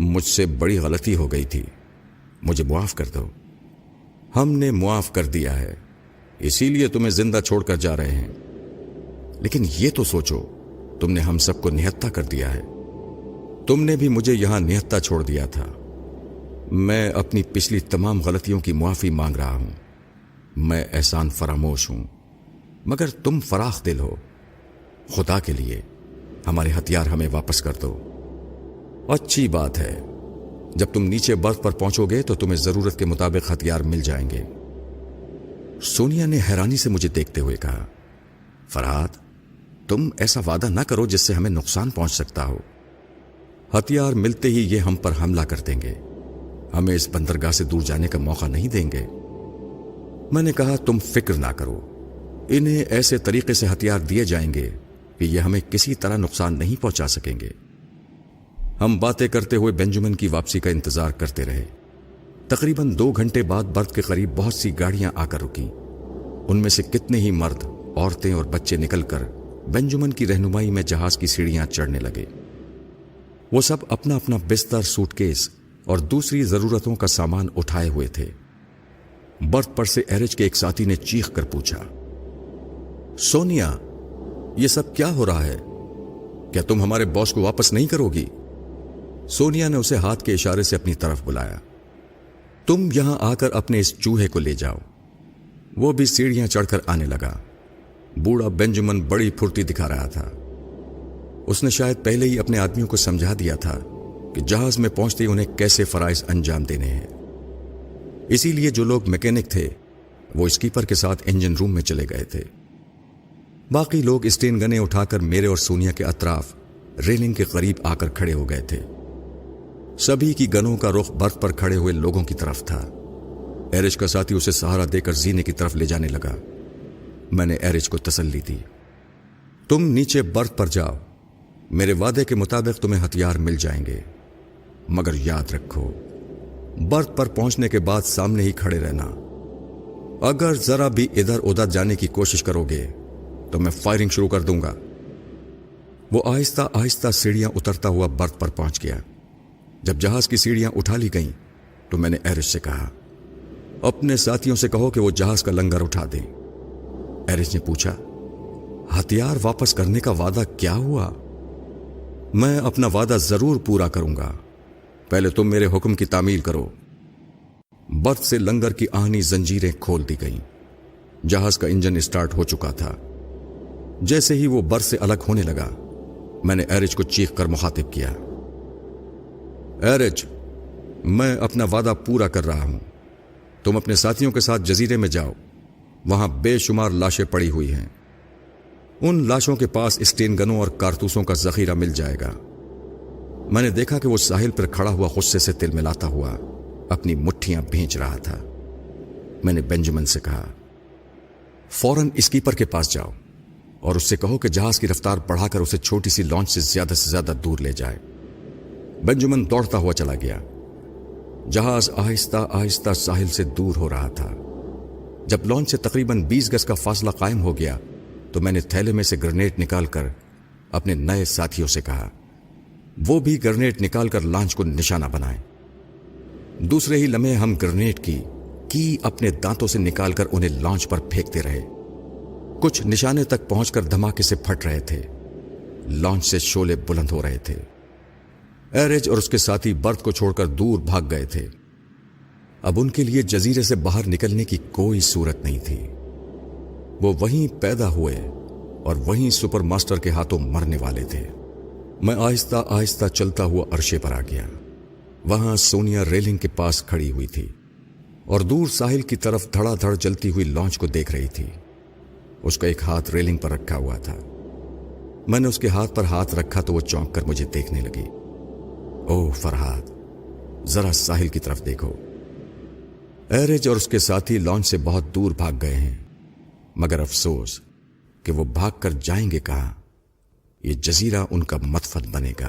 Speaker 1: मुझसे बड़ी गलती हो गई थी, मुझे मुआफ कर दो। हमने मुआफ कर दिया है। इसी लिए तुम्हें जिंदा छोड़कर जा रहे हैं। लेकिन ये तो सोचो, तुमने हम सबको निहत्था कर दिया है। तुमने भी मुझे यहां निहत्था छोड़ दिया था। मैं अपनी पिछली तमाम गलतियों की मुआफी मांग रहा हूं। मैं एहसान फरामोश हूं, मगर तुम फराख दिल हो। खुदा के लिए हमारे हथियार हमें वापस कर दो। अच्छी बात है, जब तुम नीचे बर्फ पर पहुंचोगे तो तुम्हें जरूरत के मुताबिक हथियार मिल जाएंगे। सोनिया ने हैरानी से मुझे देखते हुए कहा, फरहाद, तुम ऐसा वादा ना करो जिससे हमें नुकसान पहुंच सकता हो। हथियार मिलते ही ये हम पर हमला कर देंगे, हमें इस बंदरगाह से दूर जाने का मौका नहीं देंगे। मैंने कहा, तुम फिक्र ना करो, इन्हें ऐसे तरीके से हथियार दिए जाएंगे कि ये हमें किसी तरह नुकसान नहीं पहुंचा सकेंगे। हम बातें करते हुए बेंजामिन की वापसी का इंतजार करते रहे। तकरीबन 2 घंटे बाद बर्थ के करीब बहुत सी गाड़ियां आकर रुकी। उनमें से कितने ही मर्द, औरतें और बच्चे निकलकर बेंजामिन की रहनुमाई में जहाज की सीढ़ियां चढ़ने लगे। वो सब अपना अपना बिस्तर, सूटकेस और दूसरी जरूरतों का सामान उठाए हुए थे। बर्थ पर से एरिज के एक साथी ने चीख कर पूछा, सोनिया, ये सब क्या हो रहा है? क्या तुम हमारे बॉस को वापस नहीं करोगी? सोनिया ने उसे हाथ के इशारे से अपनी तरफ बुलाया। तुम यहां आकर अपने इस चूहे को ले जाओ। वो भी सीढ़ियां चढ़कर आने लगा। बूढ़ा बेंजामिन बड़ी फुर्ती दिखा रहा था। उसने शायद पहले ही अपने आदमियों को समझा दिया था कि जहाज में पहुंचते ही उन्हें कैसे फराइज अंजाम देने हैं। इसीलिए जो लोग मैकेनिक थे वो स्कीपर के साथ इंजन रूम में चले गए थे। बाकी लोग स्टेन गनें उठाकर मेरे और सोनिया के अतराफ रेलिंग के करीब आकर खड़े हो गए थे। सभी की गनों का रुख बर्फ पर खड़े हुए लोगों की तरफ था। एरिज का साथी उसे सहारा देकर जीने की तरफ ले जाने लगा। मैंने एरिज को तसल्ली दी, तुम नीचे बर्फ पर जाओ, मेरे वादे के मुताबिक तुम्हें हथियार मिल जाएंगे। मगर याद रखो, बर्फ पर पहुंचने के बाद सामने ही खड़े रहना। अगर जरा भी इधर उधर जाने की कोशिश करोगे तो मैं फायरिंग शुरू कर दूंगा। वो आहिस्ता आहिस्ता सीढ़ियां उतरता हुआ बर्फ पर पहुंच गया। जब जहाज की सीढ़ियां उठा ली गईं तो मैंने एरिज से कहा, अपने साथियों से कहो कि वो जहाज का लंगर उठा दें। एरिज ने पूछा, हथियार वापस करने का वादा क्या हुआ? मैं अपना वादा जरूर पूरा करूंगा, पहले तुम मेरे हुक्म की तामील करो। बर्फ से लंगर की आहनी जंजीरें खोल दी गईं। जहाज का इंजन स्टार्ट हो चुका था। जैसे ही वो बर्फ से अलग होने लगा, मैंने एरिज को चीख कर मुखातिब किया, एरिज, मैं अपना वादा पूरा कर रहा हूं। तुम अपने साथियों के साथ जजीरे में जाओ, वहां बेशुमार लाशें पड़ी हुई हैं। उन लाशों के पास स्टेन गनों और कारतूसों का जखीरा मिल जाएगा। मैंने देखा कि वो साहिल पर खड़ा हुआ गुस्से से तिलमिलाता हुआ अपनी मुट्ठियां भींच रहा था। मैंने बेंजामिन से कहा, फौरन स्कीपर के पास जाओ और उससे कहो कि जहाज की रफ्तार बढ़ाकर उसे छोटी सी लॉन्च से ज्यादा दूर ले जाए। बेंजामिन दौड़ता हुआ चला गया। जहाज आहिस्ता आहिस्ता साहिल से दूर हो रहा था। जब लॉन्च से तकरीबन 20 गज का फासला कायम हो गया तो मैंने थैले में से ग्रेनेड निकालकर अपने नए साथियों से कहा, वो भी ग्रेनेड निकालकर लॉन्च को निशाना बनाएं। दूसरे ही लम्हे हम ग्रेनेड की अपने दांतों से निकालकर उन्हें लॉन्च पर फेंकते रहे। कुछ निशाने तक पहुंचकर धमाके से फट रहे थे। लॉन्च से शोले बुलंद हो रहे थे। एरिज और उसके साथी बर्थ को छोड़कर दूर भाग गए थे। अब उनके लिए जजीरे से बाहर निकलने की कोई सूरत नहीं थी। वो वहीं पैदा हुए और वहीं सुपर मास्टर के हाथों मरने वाले थे। मैं आहिस्ता आहिस्ता चलता हुआ अर्शे पर आ गया। वहां सोनिया रेलिंग के पास खड़ी हुई थी और दूर साहिल की तरफ धड़ाधड़ जलती हुई लॉन्च को देख रही थी। उसका एक हाथ रेलिंग पर रखा हुआ था। मैंने उसके हाथ पर हाथ रखा तो वो चौंक कर मुझे देखने लगी। ओह फरहाद, जरा साहिल की तरफ देखो। एरिज और उसके साथी लॉन्च से बहुत दूर भाग गए हैं, मगर अफसोस कि वो भाग कर जाएंगे कहां। ये जजीरा उनका मतफद बनेगा।